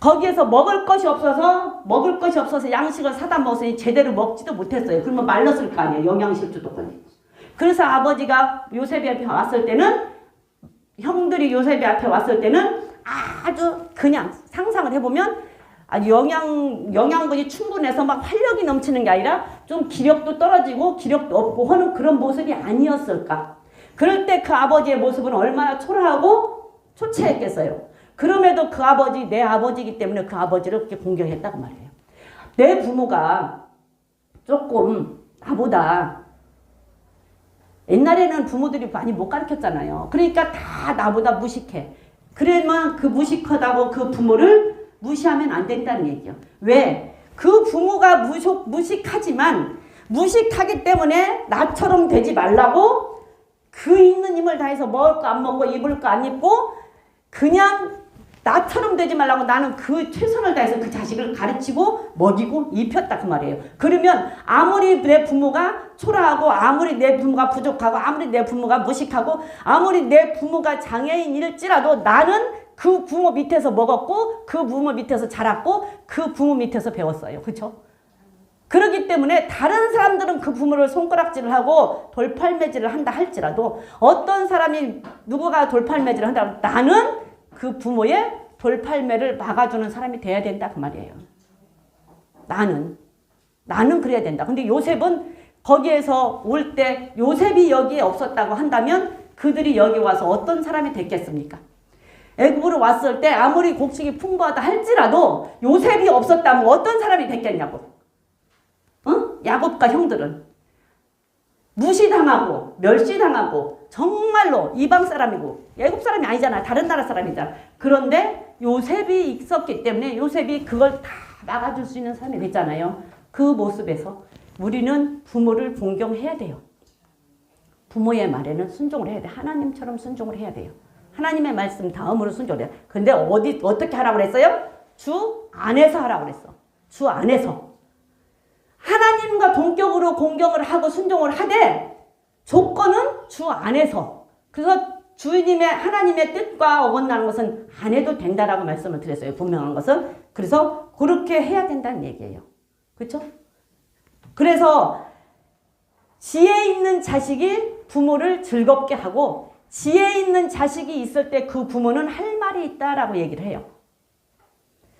거기에서 먹을 것이 없어서 양식을 사다 먹었으니 제대로 먹지도 못했어요. 그러면 말랐을 거 아니에요. 영양실조도. 그래서 아버지가 요셉이 앞에 왔을 때는 형들이 요셉이 앞에 왔을 때는 아주 그냥 상상을 해보면 아주 영양분이 충분해서 막 활력이 넘치는 게 아니라 좀 기력도 떨어지고 기력도 없고 하는 그런 모습이 아니었을까. 그럴 때 그 아버지의 모습은 얼마나 초라하고 초췌했겠어요. 그럼에도 그 아버지 내 아버지이기 때문에 그 아버지를 그렇게 공경했다고 말해요. 내 부모가 조금 나보다 옛날에는 부모들이 많이 못 가르쳤잖아요. 그러니까 다 나보다 무식해. 그러면 그 무식하다고 그 부모를 무시하면 안 된다는 얘기예요. 왜? 그 부모가 무식하지만 무식하기 때문에 나처럼 되지 말라고 그 있는 힘을 다해서 먹을 거 안 먹고 입을 거 안 입고 그냥 나처럼 되지 말라고 나는 그 최선을 다해서 그 자식을 가르치고 먹이고 입혔다 그 말이에요. 그러면 아무리 내 부모가 초라하고 아무리 내 부모가 부족하고 아무리 내 부모가 무식하고 아무리 내 부모가 장애인일지라도 나는 그 부모 밑에서 먹었고 그 부모 밑에서 자랐고 그 부모 밑에서 배웠어요. 그렇죠? 그렇기 때문에 다른 사람들은 그 부모를 손가락질을 하고 돌팔매질을 한다 할지라도 어떤 사람이 누구가 돌팔매질을 한다 나는 그 부모의 돌팔매를 막아주는 사람이 돼야 된다 그 말이에요. 나는 그래야 된다. 근데 요셉은 거기에서 올 때 요셉이 여기에 없었다고 한다면 그들이 여기 와서 어떤 사람이 됐겠습니까? 애굽으로 왔을 때 아무리 곡식이 풍부하다 할지라도 요셉이 없었다면 어떤 사람이 됐겠냐고. 야곱과 형들은 무시당하고 멸시당하고 정말로 이방 사람이고 애굽 사람이 아니잖아. 다른 나라 사람이잖아. 그런데 요셉이 있었기 때문에 요셉이 그걸 다 막아줄 수 있는 사람이 됐잖아요. 그 모습에서 우리는 부모를 존경해야 돼요. 부모의 말에는 순종을 해야 돼. 하나님처럼 순종을 해야 돼요. 하나님의 말씀 다음으로 순종을 해야 돼. 근데 어떻게 하라고 그랬어요? 주 안에서 하라고 그랬어. 주 안에서. 하나님과 동격으로 공경을 하고 순종을 하되 조건은 주 안에서. 그래서 주님의 하나님의 뜻과 어긋나는 것은 안 해도 된다라고 말씀을 드렸어요. 분명한 것은. 그래서 그렇게 해야 된다는 얘기예요. 그렇죠? 그래서 지혜 있는 자식이 부모를 즐겁게 하고 지혜 있는 자식이 있을 때 그 부모는 할 말이 있다라고 얘기를 해요.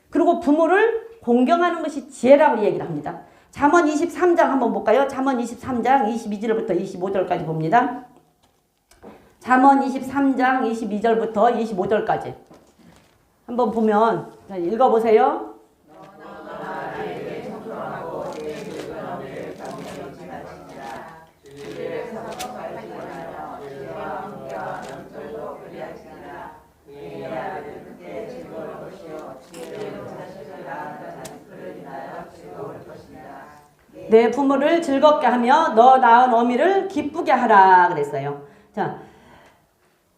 그리고 부모를 공경하는 것이 지혜라고 얘기를 합니다. 잠언 23장 한번 볼까요? 잠언 23장 22절부터 25절까지 봅니다. 잠언 23장 22절부터 25절까지 한번 보면 읽어보세요. 내 부모를 즐겁게 하며 너 낳은 어미를 기쁘게 하라 그랬어요. 자,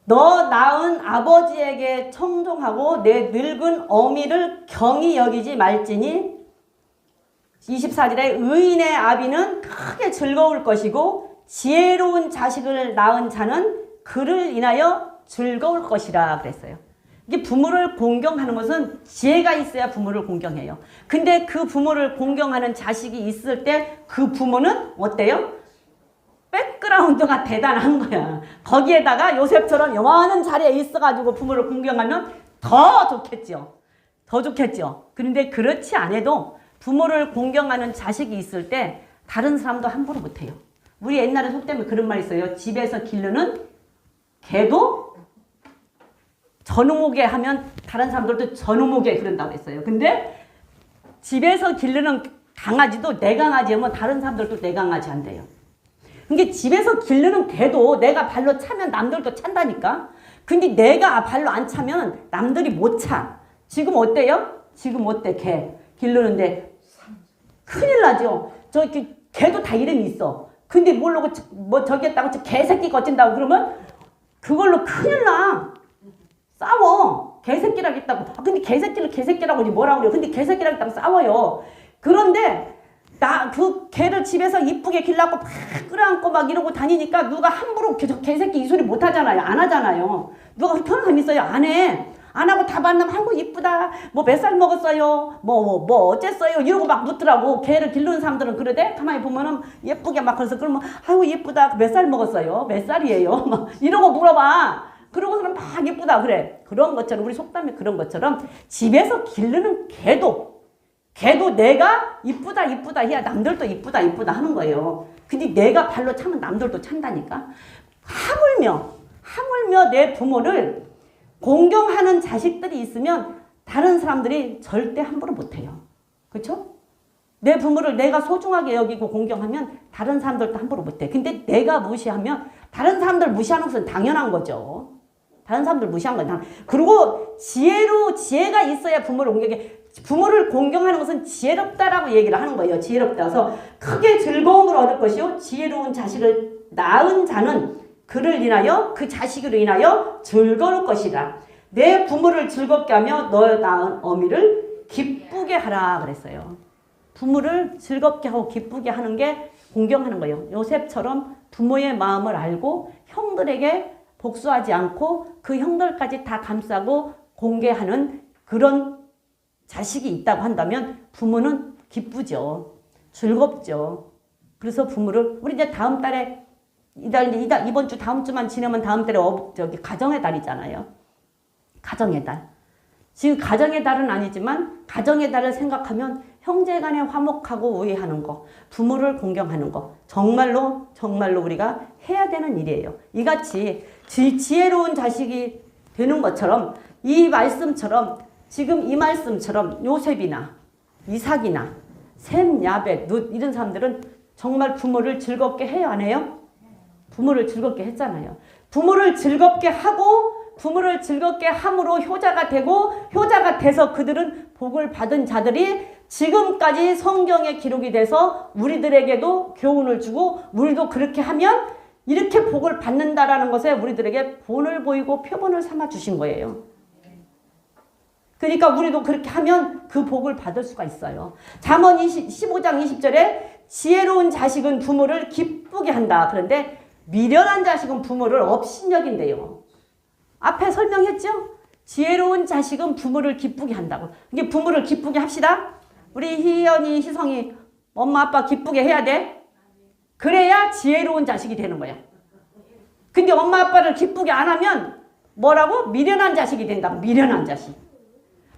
너 낳은 아버지에게 청종하고 내 늙은 어미를 경히 여기지 말지니 24절에 의인의 아비는 크게 즐거울 것이고 지혜로운 자식을 낳은 자는 그를 인하여 즐거울 것이라 그랬어요. 이게 부모를 공경하는 것은 지혜가 있어야 부모를 공경해요. 근데 그 부모를 공경하는 자식이 있을 때 그 부모는 어때요? 백그라운드가 대단한 거야. 거기에다가 요셉처럼 영원한 자리에 있어가지고 부모를 공경하면 더 좋겠죠. 더 좋겠죠. 그런데 그렇지 않아도 부모를 공경하는 자식이 있을 때 다른 사람도 함부로 못해요. 우리 옛날에 속되면 그런 말 있어요. 집에서 기르는 개도 전우목에 하면 다른 사람들도 전우목에 그런다고 했어요. 근데 집에서 기르는 강아지도 내 강아지 하면 다른 사람들도 내 강아지 한대요. 그게 집에서 기르는 개도 내가 발로 차면 남들도 찬다니까. 근데 내가 발로 안 차면 남들이 못 차. 지금 어때요? 지금 어때? 개 기르는데 큰일 나죠. 저 개도 다 이름이 있어. 근데 모르고 뭐 저기 했다고 저 개새끼 거친다고 그러면 그걸로 큰일 나. 싸워. 개새끼라고 했다고. 아, 근데 개새끼를 개새끼라고 하지 뭐라고 그래요. 근데 개새끼라고 했다고 싸워요. 그런데 나 그 개를 집에서 이쁘게 길라고 막 끌어안고 막 이러고 다니니까 누가 함부로 저 개새끼 이 소리 못 하잖아요. 안 하잖아요. 누가 편한 사람 있어요? 안 해. 안 하고 다 만나면 아이고 이쁘다. 뭐 몇 살 먹었어요? 뭐 어쨌어요? 이러고 막 묻더라고. 개를 기르는 사람들은 그러대. 가만히 보면은 예쁘게 막 그래서 그러면 아이고 예쁘다. 몇 살 먹었어요? 몇 살이에요? 막 이러고 물어봐. 그러고서는 막 예쁘다 그래. 그런 것처럼 우리 속담에 그런 것처럼 집에서 기르는 개도 내가 이쁘다 해야 남들도 이쁘다 하는 거예요. 근데 내가 발로 차면 남들도 찬다니까. 하물며 내 부모를 공경하는 자식들이 있으면 다른 사람들이 절대 함부로 못해요. 그렇죠? 내 부모를 내가 소중하게 여기고 공경하면 다른 사람들도 함부로 못해. 근데 내가 무시하면 다른 사람들 무시하는 것은 당연한 거죠. 다른 사람들 무시한 건 그리고 지혜가 있어야 부모를 공경해. 부모를 공경하는 것은 지혜롭다라고 얘기를 하는 거예요. 지혜롭다서 크게 즐거움을 얻을 것이요 지혜로운 자식을 낳은 자는 그를 인하여 그 자식으로 인하여 즐거울 것이다. 내 부모를 즐겁게 하며 너 낳은 어미를 기쁘게 하라 그랬어요. 부모를 즐겁게 하고 기쁘게 하는 게 공경하는 거예요. 요셉처럼 부모의 마음을 알고 형들에게 복수하지 않고 그 형들까지 다 감싸고 공개하는 그런 자식이 있다고 한다면 부모는 기쁘죠. 즐겁죠. 그래서 부모를 우리 이제 다음 달에 이번 주 다음 주만 지나면 다음 달에 가정의 달이잖아요. 가정의 달. 지금 가정의 달은 아니지만 가정의 달을 생각하면 형제간에 화목하고 우애하는 거, 부모를 공경하는 거 정말로 우리가 해야 되는 일이에요. 이같이 지혜로운 자식이 되는 것처럼 이 말씀처럼 지금 이 말씀처럼 요셉이나 이삭이나 셈, 야벳, 룻 이런 사람들은 정말 부모를 즐겁게 해요, 안 해요? 부모를 즐겁게 했잖아요. 부모를 즐겁게 하고 부모를 즐겁게 함으로 효자가 되고 효자가 돼서 그들은 복을 받은 자들이 지금까지 성경에 기록이 돼서 우리들에게도 교훈을 주고 우리도 그렇게 하면 이렇게 복을 받는다라는 것에 우리들에게 본을 보이고 표본을 삼아 주신 거예요. 그러니까 우리도 그렇게 하면 그 복을 받을 수가 있어요. 잠언 15장 20절에 지혜로운 자식은 부모를 기쁘게 한다. 그런데 미련한 자식은 부모를 업신여긴대요. 앞에 설명했죠? 지혜로운 자식은 부모를 기쁘게 한다고. 이게 부모를 기쁘게 합시다. 우리 희연이, 희성이 엄마 아빠 기쁘게 해야 돼. 그래야 지혜로운 자식이 되는 거야. 근데 엄마 아빠를 기쁘게 안 하면 뭐라고? 미련한 자식이 된다고. 미련한 자식.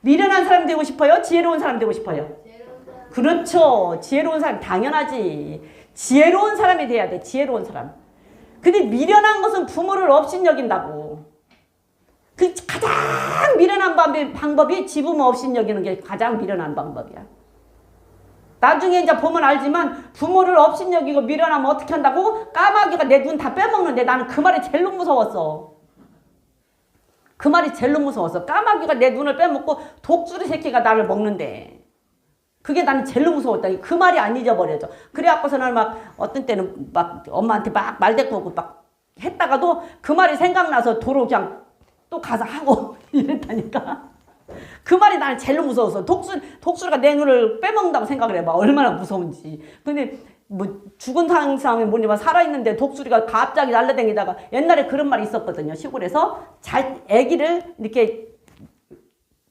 미련한 사람 되고 싶어요? 지혜로운 사람 되고 싶어요? 그렇죠. 지혜로운 사람 당연하지. 지혜로운 사람이 돼야 돼. 지혜로운 사람. 근데 미련한 것은 부모를 업신여긴다고. 그 가장 미련한 방법이 지부모 업신여기는 게 가장 미련한 방법이야. 나중에 이제 보면 알지만 부모를 업신여기고 미련하면 어떻게 한다고? 까마귀가 내 눈 다 빼먹는데 나는 그 말이 제일 무서웠어. 그 말이 제일 무서웠어. 까마귀가 내 눈을 빼먹고 독수리 새끼가 나를 먹는데. 그게 나는 제일 무서웠다. 그 말이 안 잊어버려져. 그래갖고서는 막 어떤 때는 막 엄마한테 막 말대꾸고 막 했다가도 그 말이 생각나서 도로 그냥 또 가서 하고 이랬다니까. 그 말이 나는 제일 무서웠어. 독수리가 내 눈을 빼먹는다고 생각을 해봐. 얼마나 무서운지. 근데 뭐 죽은 사람이 뭐냐면 살아있는데 독수리가 갑자기 날라다니다가 옛날에 그런 말이 있었거든요. 시골에서 애기를 이렇게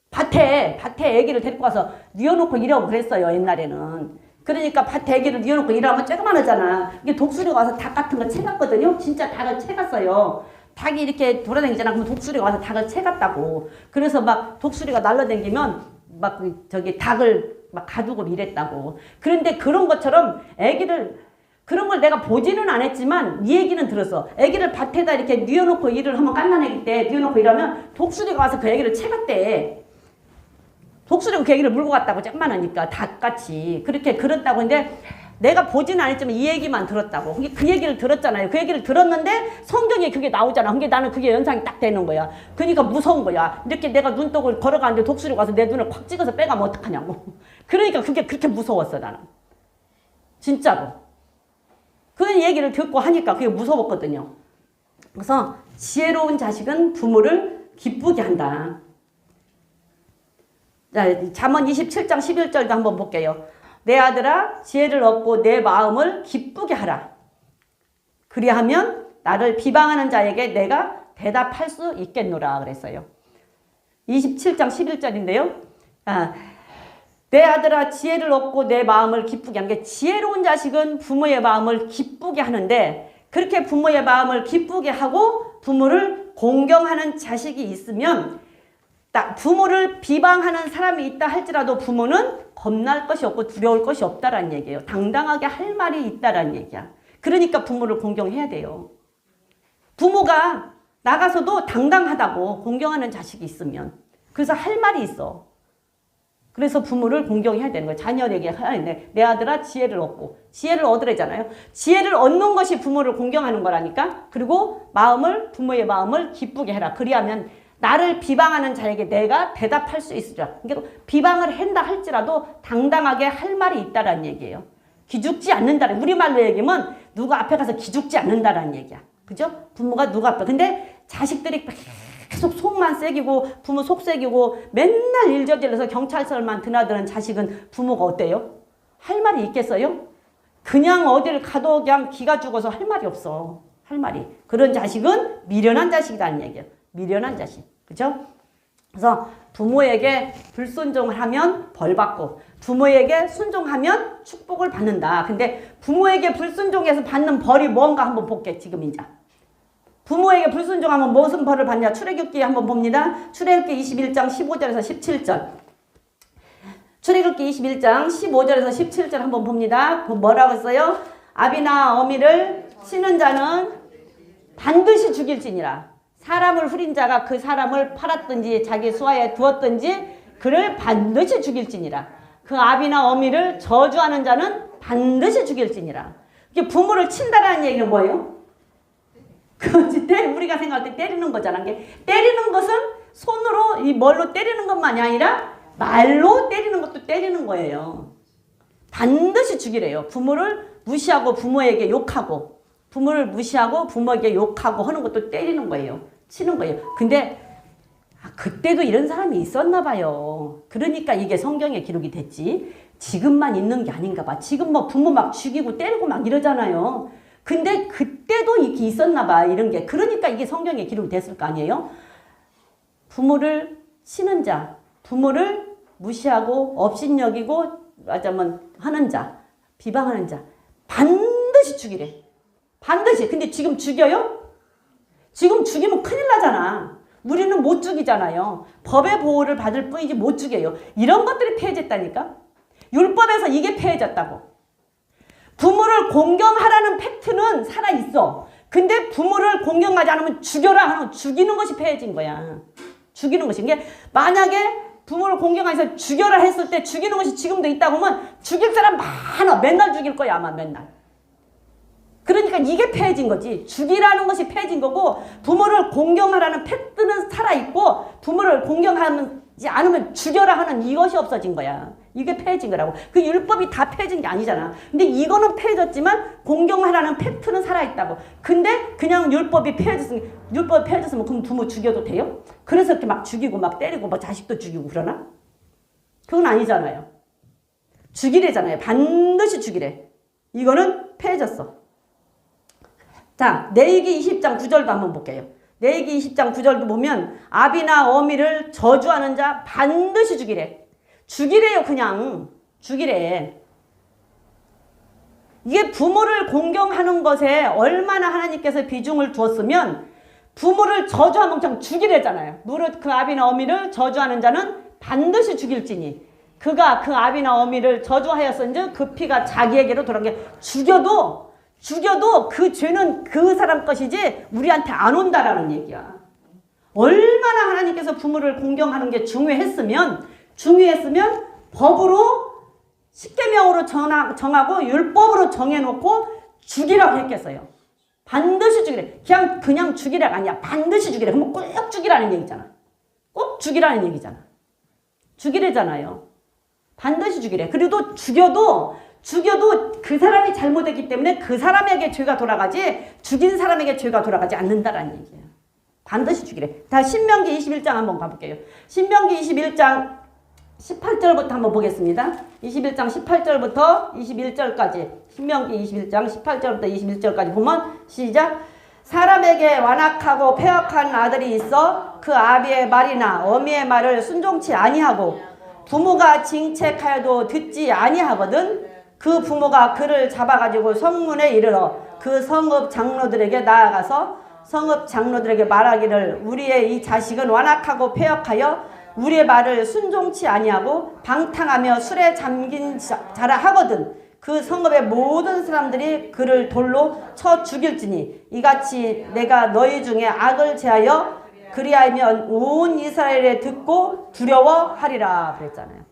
밭에 애기를 데리고 가서 뉘어놓고 일하고 그랬어요. 옛날에는. 그러니까 밭에 애기를 뉘어놓고 일하면 쬐그만하잖아. 이게 독수리가 와서 닭 같은 거 채갔거든요. 진짜 닭을 채갔어요. 닭이 이렇게 돌아다니잖아. 그러면 독수리가 와서 닭을 채갔다고. 그래서 막 독수리가 날라다니면 막 저기 닭을 막 가두고 이랬다고. 그런데 그런 것처럼 애기를 그런 걸 내가 보지는 않았지만 이 얘기는 들었어. 애기를 밭에다 이렇게 뉘어놓고 일을 하면 갓난 애기 때 뉘어놓고 일하면 독수리가 와서 그 애기를 채갔대. 독수리가 그 얘기를 물고 갔다고 쬐만하니까 닭같이 그렇게 그렇다고 했는데 내가 보지는 않았지만 이 얘기만 들었다고. 그 얘기를 들었잖아요. 그 얘기를 들었는데 성경에 그게 나오잖아. 그게 나는 그게 연상이 딱 되는 거야. 그러니까 무서운 거야. 이렇게 내가 눈독을 걸어가는데 독수리가 와서 내 눈을 콱 찍어서 빼가면 어떡하냐고. 그러니까 그게 그렇게 무서웠어 나는. 진짜로. 그 얘기를 듣고 하니까 그게 무서웠거든요. 그래서 지혜로운 자식은 부모를 기쁘게 한다. 자, 잠언 27장 11절도 한번 볼게요. 내 아들아 지혜를 얻고 내 마음을 기쁘게 하라. 그리하면 나를 비방하는 자에게 내가 대답할 수 있겠노라 그랬어요. 27장 11절인데요. 내 아들아 지혜를 얻고 내 마음을 기쁘게 하는 게 지혜로운 자식은 부모의 마음을 기쁘게 하는데 그렇게 부모의 마음을 기쁘게 하고 부모를 공경하는 자식이 있으면 부모를 비방하는 사람이 있다 할지라도 부모는 겁날 것이 없고 두려울 것이 없다라는 얘기예요. 당당하게 할 말이 있다라는 얘기야. 그러니까 부모를 공경해야 돼요. 부모가 나가서도 당당하다고 공경하는 자식이 있으면 그래서 할 말이 있어. 그래서 부모를 공경해야 되는 거예요. 자녀에게 내 아들아 지혜를 얻고 지혜를 얻으래잖아요. 지혜를 얻는 것이 부모를 공경하는 거라니까. 그리고 부모의 마음을 기쁘게 해라. 그리하면 나를 비방하는 자에게 내가 대답할 수 있으리라. 그러니까 비방을 한다 할지라도 당당하게 할 말이 있다라는 얘기예요. 기죽지 않는다는, 우리말로 얘기하면 누가 앞에 가서 기죽지 않는다라는 얘기야. 그죠? 부모가 누가 앞에. 근데 자식들이 계속 속만 새기고 부모 속 새기고 맨날 일 저질러서 경찰서만 드나드는 자식은 부모가 어때요? 할 말이 있겠어요? 그냥 어딜 가도 그냥 기가 죽어서 할 말이 없어. 할 말이. 그런 자식은 미련한 자식이라는 얘기예요. 미련한 자식. 그죠? 그래서 부모에게 불순종을 하면 벌 받고 부모에게 순종하면 축복을 받는다. 근데 부모에게 불순종해서 받는 벌이 뭔가 한번 볼게. 지금 이제. 부모에게 불순종하면 무슨 벌을 받냐. 출애굽기 한번 봅니다. 출애굽기 21장 15절에서 17절. 출애굽기 21장 15절에서 17절 한번 봅니다. 뭐라고 했어요? 아비나 어미를 치는 자는 반드시 죽일지니라. 사람을 후린 자가 그 사람을 팔았든지 자기 수하에 두었든지 그를 반드시 죽일지니라. 그 아비나 어미를 저주하는 자는 반드시 죽일지니라. 이게 부모를 친다라는 얘기는 뭐예요? 우리가 생각할 때 때리는 거잖아. 때리는 것은 손으로 이 뭘로 때리는 것만이 아니라 말로 때리는 것도 때리는 거예요. 반드시 죽이래요. 부모를 무시하고 부모에게 욕하고 부모를 무시하고 부모에게 욕하고 하는 것도 때리는 거예요. 치는 거예요. 근데 그때도 이런 사람이 있었나 봐요. 그러니까 이게 성경에 기록이 됐지. 지금만 있는 게 아닌가 봐. 지금 뭐 부모 막 죽이고 때리고 막 이러잖아요. 근데 그때도 이게 있었나 봐. 이런 게. 그러니까 이게 성경에 기록이 됐을 거 아니에요. 부모를 치는 자, 부모를 무시하고 업신여기고 하자면 하는 자, 비방하는 자 반드시 죽이래. 반드시. 근데 지금 죽여요? 지금 죽이면 큰일 나잖아. 우리는 못 죽이잖아요. 법의 보호를 받을 뿐이지 못 죽여요. 이런 것들이 폐해졌다니까. 율법에서 이게 폐해졌다고. 부모를 공경하라는 팩트는 살아있어. 근데 부모를 공경하지 않으면 죽여라 하는 죽이는 것이 폐해진 거야. 죽이는 것이. 이게 만약에 부모를 공경해서 죽여라 했을 때 죽이는 것이 지금도 있다고 하면 죽일 사람 많아. 맨날 죽일 거야 아마 맨날. 그러니까 이게 폐해진 거지. 죽이라는 것이 폐해진 거고 부모를 공경하라는 팩트는 살아있고 부모를 공경하지 않으면 죽여라 하는 이것이 없어진 거야. 이게 폐해진 거라고. 그 율법이 다 폐해진 게 아니잖아. 근데 이거는 폐해졌지만 공경하라는 팩트는 살아있다고. 근데 그냥 율법이 폐해졌으면 그럼 부모 죽여도 돼요? 그래서 이렇게 막 죽이고 막 때리고 막 자식도 죽이고 그러나? 그건 아니잖아요. 죽이래잖아요. 반드시 죽이래. 이거는 폐해졌어. 자, 레위기 20장 9절도 한번 볼게요. 레위기 20장 9절도 보면 아비나 어미를 저주하는 자 반드시 죽이래. 죽이래요. 그냥 죽이래. 이게 부모를 공경하는 것에 얼마나 하나님께서 비중을 두었으면 부모를 저주하면 그냥 죽이래잖아요. 무릇 그 아비나 어미를 저주하는 자는 반드시 죽일지니 그가 그 아비나 어미를 저주하였은즉 그 피가 자기에게로 돌아오게. 죽여도 그 죄는 그 사람 것이지 우리한테 안 온다라는 얘기야. 얼마나 하나님께서 부모를 공경하는 게 중요했으면 중요했으면 법으로 십계명으로 정하고 율법으로 정해놓고 죽이라고 했겠어요. 반드시 죽이래. 그냥 죽이라가 아니야. 반드시 죽이래. 그럼 꼭 죽이라는 얘기잖아. 꼭 죽이라는 얘기잖아. 죽이래잖아요. 반드시 죽이래. 그래도 죽여도 그 사람이 잘못했기 때문에 그 사람에게 죄가 돌아가지 죽인 사람에게 죄가 돌아가지 않는다라는 얘기예요. 반드시 죽이래. 다 신명기 21장 한번 가볼게요. 신명기 21장 18절부터 한번 보겠습니다. 21장 18절부터 21절까지 신명기 21장 18절부터 21절까지 보면 시작. 사람에게 완악하고 패역한 아들이 있어 그 아비의 말이나 어미의 말을 순종치 아니하고 부모가 징책하여도 듣지 아니하거든. 그 부모가 그를 잡아가지고 성문에 이르러 그 성읍 장로들에게 나아가서 성읍 장로들에게 말하기를 우리의 이 자식은 완악하고 패역하여 우리의 말을 순종치 아니하고 방탕하며 술에 잠긴 자라 하거든. 그 성읍의 모든 사람들이 그를 돌로 쳐 죽일지니 이같이 내가 너희 중에 악을 제하여 그리하면 온 이스라엘에 듣고 두려워하리라 그랬잖아요.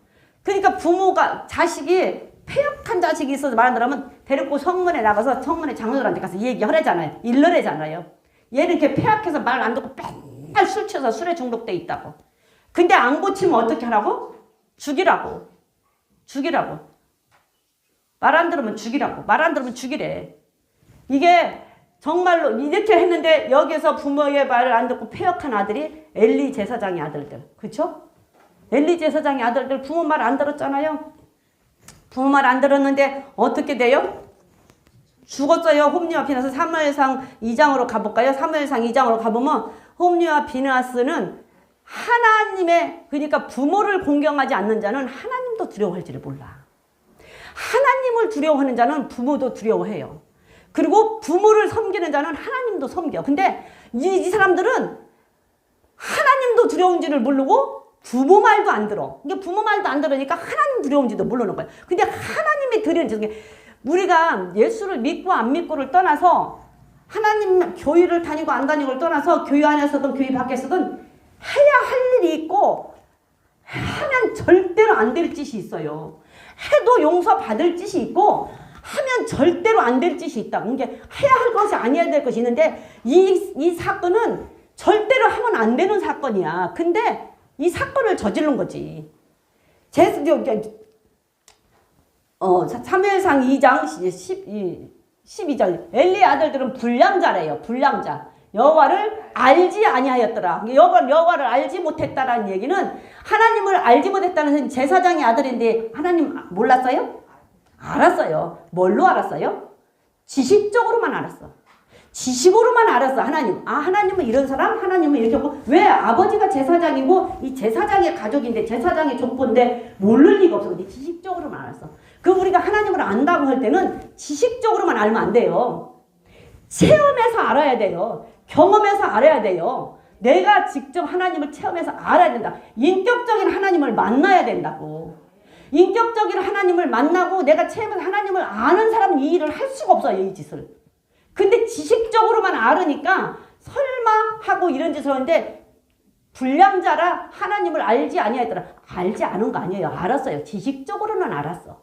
그러니까 부모가 자식이 패역한 자식이 있어서 말한다면 데리고 성문에 나가서 성문의 장로들한테 가서 얘기하래잖아요. 일러래잖아요. 얘는 이렇게 패역해서 말 안 듣고 맨날 술 취해서 술에 중독돼 있다고. 근데 안 고치면 어떻게 하라고? 죽이라고. 말 안 들으면 죽이라고. 말 안 들으면 죽이래. 이게 정말로 이렇게 했는데 여기서 부모의 말을 안 듣고 패역한 아들이 엘리 제사장의 아들들. 그렇죠? 엘리 제사장의 아들들 부모 말 안 들었잖아요. 부모 말 안 들었는데 어떻게 돼요? 죽었어요. 홈리와 비느하스. 사무엘상 2장으로 가볼까요? 사무엘상 2장으로 가보면 홈리와 비느하스는 하나님의 그러니까 부모를 공경하지 않는 자는 하나님도 두려워할지를 몰라. 하나님을 두려워하는 자는 부모도 두려워해요. 그리고 부모를 섬기는 자는 하나님도 섬겨. 근데 이 사람들은 하나님도 두려운지를 모르고 부모 말도 안 들어. 이게 부모 말도 안 들으니까 하나님 두려운지도 모르는 거야. 근데 하나님이 들으는 우리가 예수를 믿고 안 믿고를 떠나서 하나님 교회를 다니고 안 다니고를 떠나서 교회 안에서든 교회 밖에서든 해야 할 일이 있고 하면 절대로 안 될 짓이 있어요. 해도 용서받을 짓이 있고 하면 절대로 안 될 짓이 있다. 이게 해야 할 것이 아니어야 될 것이 있는데 이 사건은 절대로 하면 안 되는 사건이야. 근데 이 사건을 저지른 거지. 사무엘상 2장 12절 엘리 아들들은 불량자래요. 불량자. 여호와를 알지 아니하였더라. 여호와를 알지 못했다라는 얘기는 하나님을 알지 못했다는 제사장의 아들인데 하나님 몰랐어요? 알았어요. 뭘로 알았어요? 지식적으로만 알았어. 지식으로만 알았어. 하나님은 이런 사람, 하나님은 이렇게 하고 왜 아버지가 제사장이고 이 제사장의 가족인데 제사장의 족보인데 모를 리가 없어. 근데 지식적으로만 알았어. 그럼 우리가 하나님을 안다고 할 때는 지식적으로만 알면 안 돼요. 체험해서 알아야 돼요. 경험해서 알아야 돼요. 내가 직접 하나님을 체험해서 알아야 된다. 인격적인 하나님을 만나야 된다고. 인격적인 하나님을 만나고 내가 체험해서 하나님을 아는 사람은 이 일을 할 수가 없어요. 이 짓을. 근데 지식적으로만 알으니까 설마 하고 이런 짓을 하는데 불량자라 하나님을 알지 아니하였더라. 알지 않은 거 아니에요. 알았어요. 지식적으로는 알았어.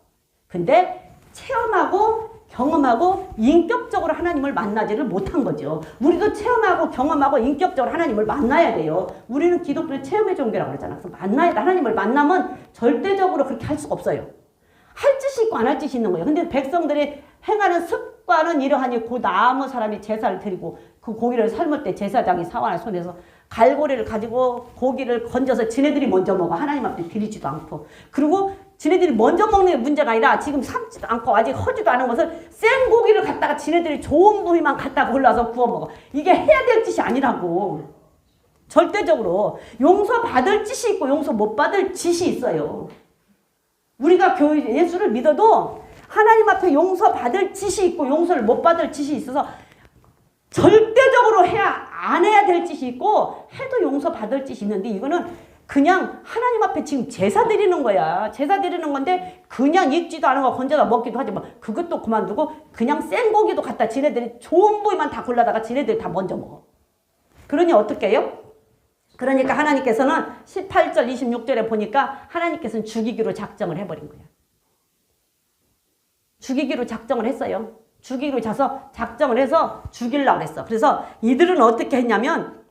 근데 체험하고 경험하고 인격적으로 하나님을 만나지를 못한 거죠. 우리도 체험하고 경험하고 인격적으로 하나님을 만나야 돼요. 우리는 기독교의 체험의 종교라고 그러잖아. 그래서 만나야 돼. 하나님을 만나면 절대적으로 그렇게 할 수가 없어요. 할 짓이 있고 안 할 짓이 있는 거예요. 근데 백성들이 행하는 습관은 이러하니 곧 아무 사람이 제사를 드리고 그 고기를 삶을 때 제사장이 사환의 손에서 갈고리를 가지고 고기를 건져서 지네들이 먼저 먹어. 하나님 앞에 드리지도 않고. 그리고 지네들이 먼저 먹는 게 문제가 아니라 지금 삶지도 않고 아직 허지도 않은 것을 생 고기를 갖다가 지네들이 좋은 부위만 갖다 골라서 구워 먹어. 이게 해야 될 짓이 아니라고. 절대적으로 용서받을 짓이 있고 용서 못 받을 짓이 있어요. 우리가 예수를 믿어도 하나님 앞에 용서받을 짓이 있고 용서를 못 받을 짓이 있어서 절대적으로 안 해야 될 짓이 있고 해도 용서받을 짓이 있는데 이거는 그냥 하나님 앞에 지금 제사 드리는 거야. 제사 드리는 건데 그냥 익지도 않은 거 건져다 먹기도 하지 뭐 그것도 그만두고 그냥 생고기도 갖다 지네들이 좋은 부위만 다 골라다가 지네들이 다 먼저 먹어. 그러니 어떻게 해요? 그러니까 하나님께서는 18절 26절에 보니까 하나님께서는 죽이기로 작정을 해버린 거야. 죽이기로 작정을 했어요. 죽이기로 작정을 해서 죽이려고 했어. 그래서 이들은 어떻게 했냐면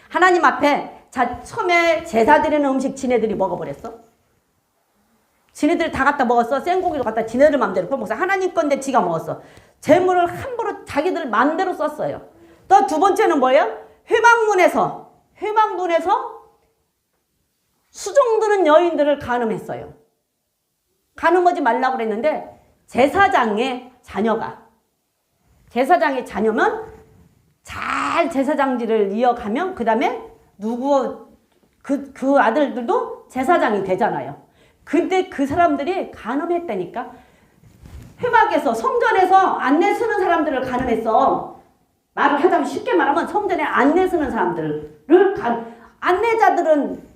하나님 앞에 처음에 제사 드리는 음식 지네들이 먹어버렸어. 지네들이 다 갖다 먹었어. 생고기도 갖다 지네들 맘대로 퍼먹었어. 하나님 건데 지가 먹었어. 재물을 함부로 자기들 맘대로 썼어요. 또 두 번째는 뭐예요? 회막문에서 수종드는 여인들을 간음했어요. 간음하지 말라고 그랬는데 제사장의 자녀면 잘 제사장질을 이어가면 그 다음에 그 아들들도 제사장이 되잖아요. 근데 그 사람들이 간음했다니까. 회막에서 성전에서 안내 쓰는 사람들을 간음했어. 말을 하자면 쉽게 말하면 성전에 안내 쓰는 사람들을 안내자들은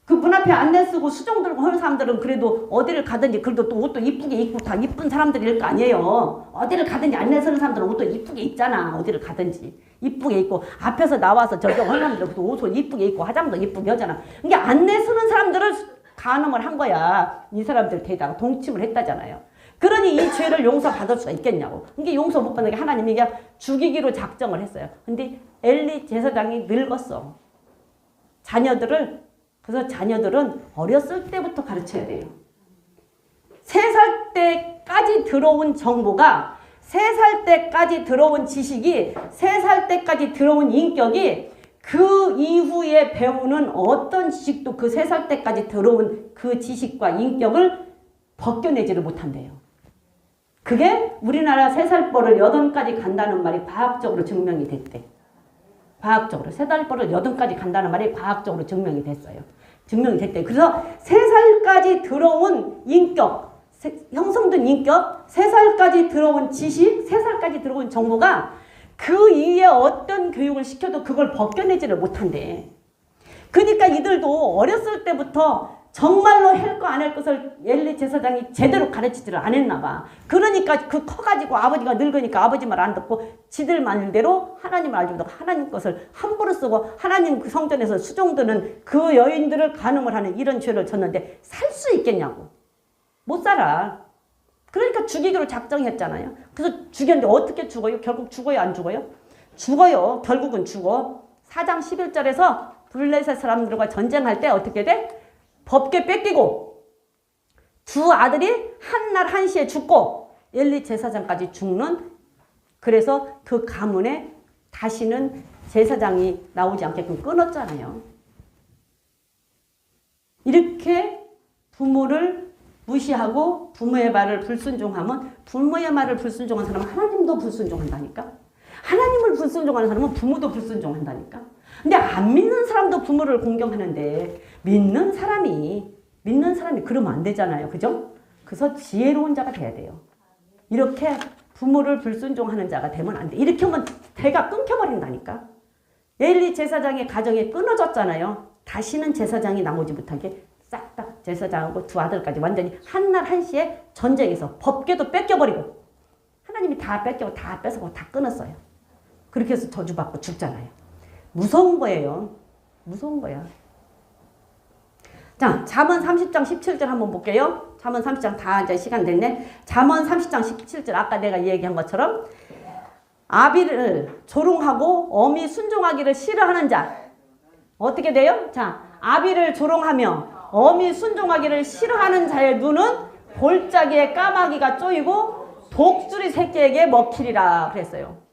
그 문 앞에 안내 쓰고 수종 들고 하는 사람들은 그래도 어디를 가든지 그래도 또 옷도 이쁘게 입고 다 이쁜 사람들일 거 아니에요. 어디를 가든지 안내 쓰는 사람들은 옷도 이쁘게 입잖아. 어디를 가든지 이쁘게 입고 앞에서 나와서 저기 하는 사람들은 옷을 이쁘게 입고 화장도 이쁘게 하잖아. 그러니까 안내 쓰는 사람들을 간음을 한 거야. 이 사람들 대다가 동침을 했다잖아요. 그러니 이 죄를 용서받을 수가 있겠냐고. 그게 용서 못 받는 게 하나님이 그냥 죽이기로 작정을 했어요. 근데 엘리 제사장이 늙었어. 그래서 자녀들은 어렸을 때부터 가르쳐야 돼요. 3살 때까지 들어온 정보가, 3살 때까지 들어온 지식이, 3살 때까지 들어온 인격이 그 이후에 배우는 어떤 지식도 그 3살 때까지 들어온 그 지식과 인격을 벗겨내지를 못한대요. 그게 우리나라 3살벌을 8까지 간다는 말이 과학적으로 증명이 됐대. 과학적으로 3살벌을 8까지 간다는 말이 과학적으로 증명이 됐어요. 증명이 됐대. 그래서 3살까지 들어온 인격, 형성된 인격, 3살까지 들어온 지식, 3살까지 들어온 정보가 그 이후에 어떤 교육을 시켜도 그걸 벗겨내지를 못한대. 그러니까 이들도 어렸을 때부터 정말로 할 거 안 할 것을 엘리 제사장이 제대로 가르치지를 안 했나 봐. 그러니까 그 커가지고 아버지가 늙으니까 아버지 말 안 듣고 지들 말대로 하나님을 알지 못하고 하나님 것을 함부로 쓰고 하나님 그 성전에서 수종드는 그 여인들을 간음을 하는 이런 죄를 졌는데 살 수 있겠냐고. 못 살아. 그러니까 죽이기로 작정했잖아요. 그래서 죽였는데 어떻게 죽어요? 결국 죽어요? 안 죽어요? 죽어요. 결국은 죽어. 4장 11절에서 블레셋 사람들과 전쟁할 때 어떻게 돼? 법궤 뺏기고 두 아들이 한날 한시에 죽고 엘리 제사장까지 죽는. 그래서 그 가문에 다시는 제사장이 나오지 않게끔 끊었잖아요. 이렇게 부모를 무시하고 부모의 말을 불순종하면, 부모의 말을 불순종한 사람은 하나님도 불순종한다니까. 하나님을 불순종하는 사람은 부모도 불순종한다니까. 근데 안 믿는 사람도 부모를 공경하는데 믿는 사람이 그러면 안 되잖아요. 그죠? 그래서 지혜로운 자가 돼야 돼요. 이렇게 부모를 불순종하는 자가 되면 안 돼. 이렇게 하면 대가 끊겨버린다니까. 엘리 제사장의 가정이 끊어졌잖아요. 다시는 제사장이 나오지 못하게 싹 다 제사장하고 두 아들까지 완전히 한날 한시에 전쟁에서 법궤도 뺏겨버리고 하나님이 다 뺏기고 다 뺏어고 다 끊었어요. 그렇게 해서 저주받고 죽잖아요. 무서운 거예요. 무서운 거야. 자, 잠언 30장 17절 한번 볼게요. 잠언 30장 다 이제 시간 됐네. 잠언 30장 17절 아까 내가 얘기한 것처럼 아비를 조롱하고 어미 순종하기를 싫어하는 자 어떻게 돼요? 자, 아비를 조롱하며 어미 순종하기를 싫어하는 자의 눈은 골짜기에 까마귀가 쪼이고 독수리 새끼에게 먹히리라 그랬어요.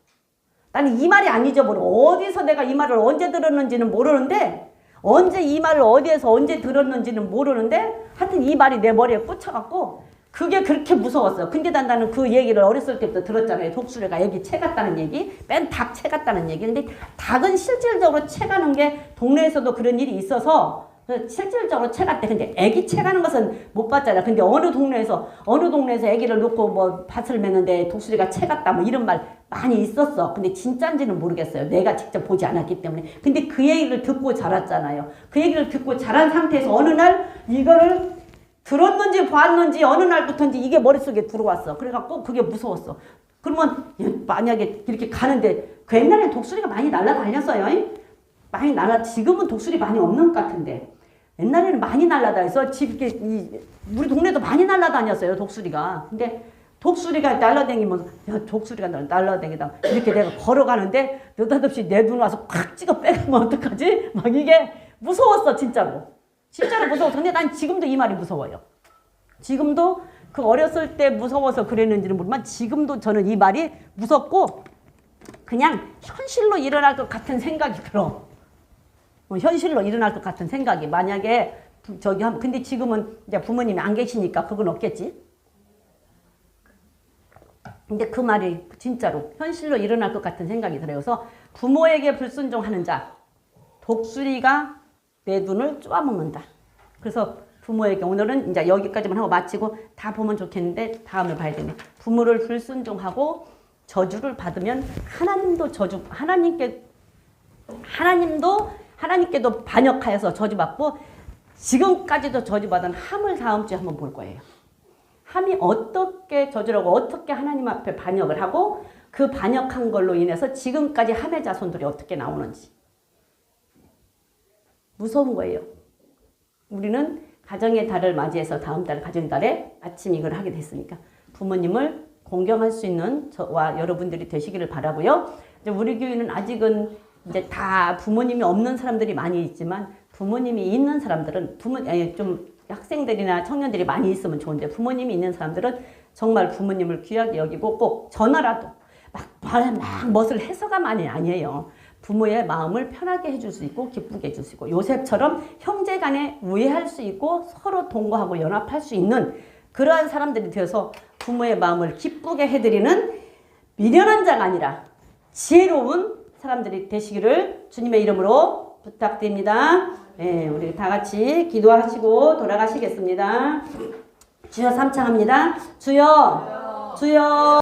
나는 이 말이 안 잊어버려. 어디서 내가 이 말을 언제 들었는지는 모르는데, 언제 이 말을 어디에서 언제 들었는지는 모르는데, 하여튼 이 말이 내 머리에 꽂혀갖고 그게 그렇게 무서웠어요. 근데 나는 그 얘기를 어렸을 때부터 들었잖아요. 독수리가 애기 채 같다는 얘기, 맨 닭 채 같다는 얘기. 근데 닭은 실질적으로 채 가는 게 동네에서도 그런 일이 있어서 실질적으로 채 갔대. 근데 애기 채 가는 것은 못 봤잖아. 근데 어느 동네에서 애기를 놓고 뭐 밭을 매는데 독수리가 채 갔다 뭐 이런 말 많이 있었어. 근데 진짜인지는 모르겠어요. 내가 직접 보지 않았기 때문에. 근데 그 얘기를 듣고 자랐잖아요. 그 얘기를 듣고 자란 상태에서 어느 날 이거를 들었는지 봤는지 어느 날부터인지 이게 머릿속에 들어왔어. 그래갖고 그게 무서웠어. 그러면 만약에 이렇게 가는데 그 옛날에 독수리가 많이 날아다녔어요. 많이 날라, 지금은 독수리 많이 없는 것 같은데 옛날에는 많이 날라다녀서 우리 동네도 많이 날라다녔어요, 독수리가. 근데 독수리가 날라다니면서 야, 독수리가 날라다니다 이렇게 내가 걸어가는데 느닷없이 내 눈 와서 콱 찍어 빼가면 어떡하지? 막 이게 무서웠어, 진짜로. 진짜로 무서웠어. 근데 난 지금도 이 말이 무서워요. 지금도 그 어렸을 때 무서워서 그랬는지는 모르지만 지금도 저는 이 말이 무섭고 그냥 현실로 일어날 것 같은 생각이 들어. 현실로 일어날 것 같은 생각이. 만약에 근데 지금은 이제 부모님이 안 계시니까 그건 없겠지. 근데 그 말이 진짜로 현실로 일어날 것 같은 생각이 들어요. 그래서 부모에게 불순종하는 자, 독수리가 내 눈을 쪼아먹는다. 그래서 부모에게 오늘은 이제 여기까지만 하고 마치고 다 보면 좋겠는데 다음을 봐야 되네. 부모를 불순종하고 저주를 받으면 하나님께도 반역하여서 저주받고 지금까지도 저주받은 함을 다음 주에 한번 볼 거예요. 함이 어떻게 저주라고 어떻게 하나님 앞에 반역을 하고 그 반역한 걸로 인해서 지금까지 함의 자손들이 어떻게 나오는지. 무서운 거예요. 우리는 가정의 달을 맞이해서 다음 달 가정의 달에 아침 이걸 하게 됐으니까 부모님을 공경할 수 있는 저와 여러분들이 되시기를 바라고요. 이제 우리 교회는 아직은 이제 다 부모님이 없는 사람들이 많이 있지만 부모님이 있는 사람들은 좀 학생들이나 청년들이 많이 있으면 좋은데 부모님이 있는 사람들은 정말 부모님을 귀하게 여기고 꼭 전화라도 막 멋을 해서가만이 아니에요. 부모의 마음을 편하게 해줄 수 있고 기쁘게 해줄 수 있고 요셉처럼 형제 간에 우애할 수 있고 서로 동거하고 연합할 수 있는 그러한 사람들이 되어서 부모의 마음을 기쁘게 해드리는 미련한 자가 아니라 지혜로운 사람들이 되시기를 주님의 이름으로 부탁드립니다. 네, 우리 다 같이 기도하시고 돌아가시겠습니다. 주여 삼창합니다. 주여, 주여.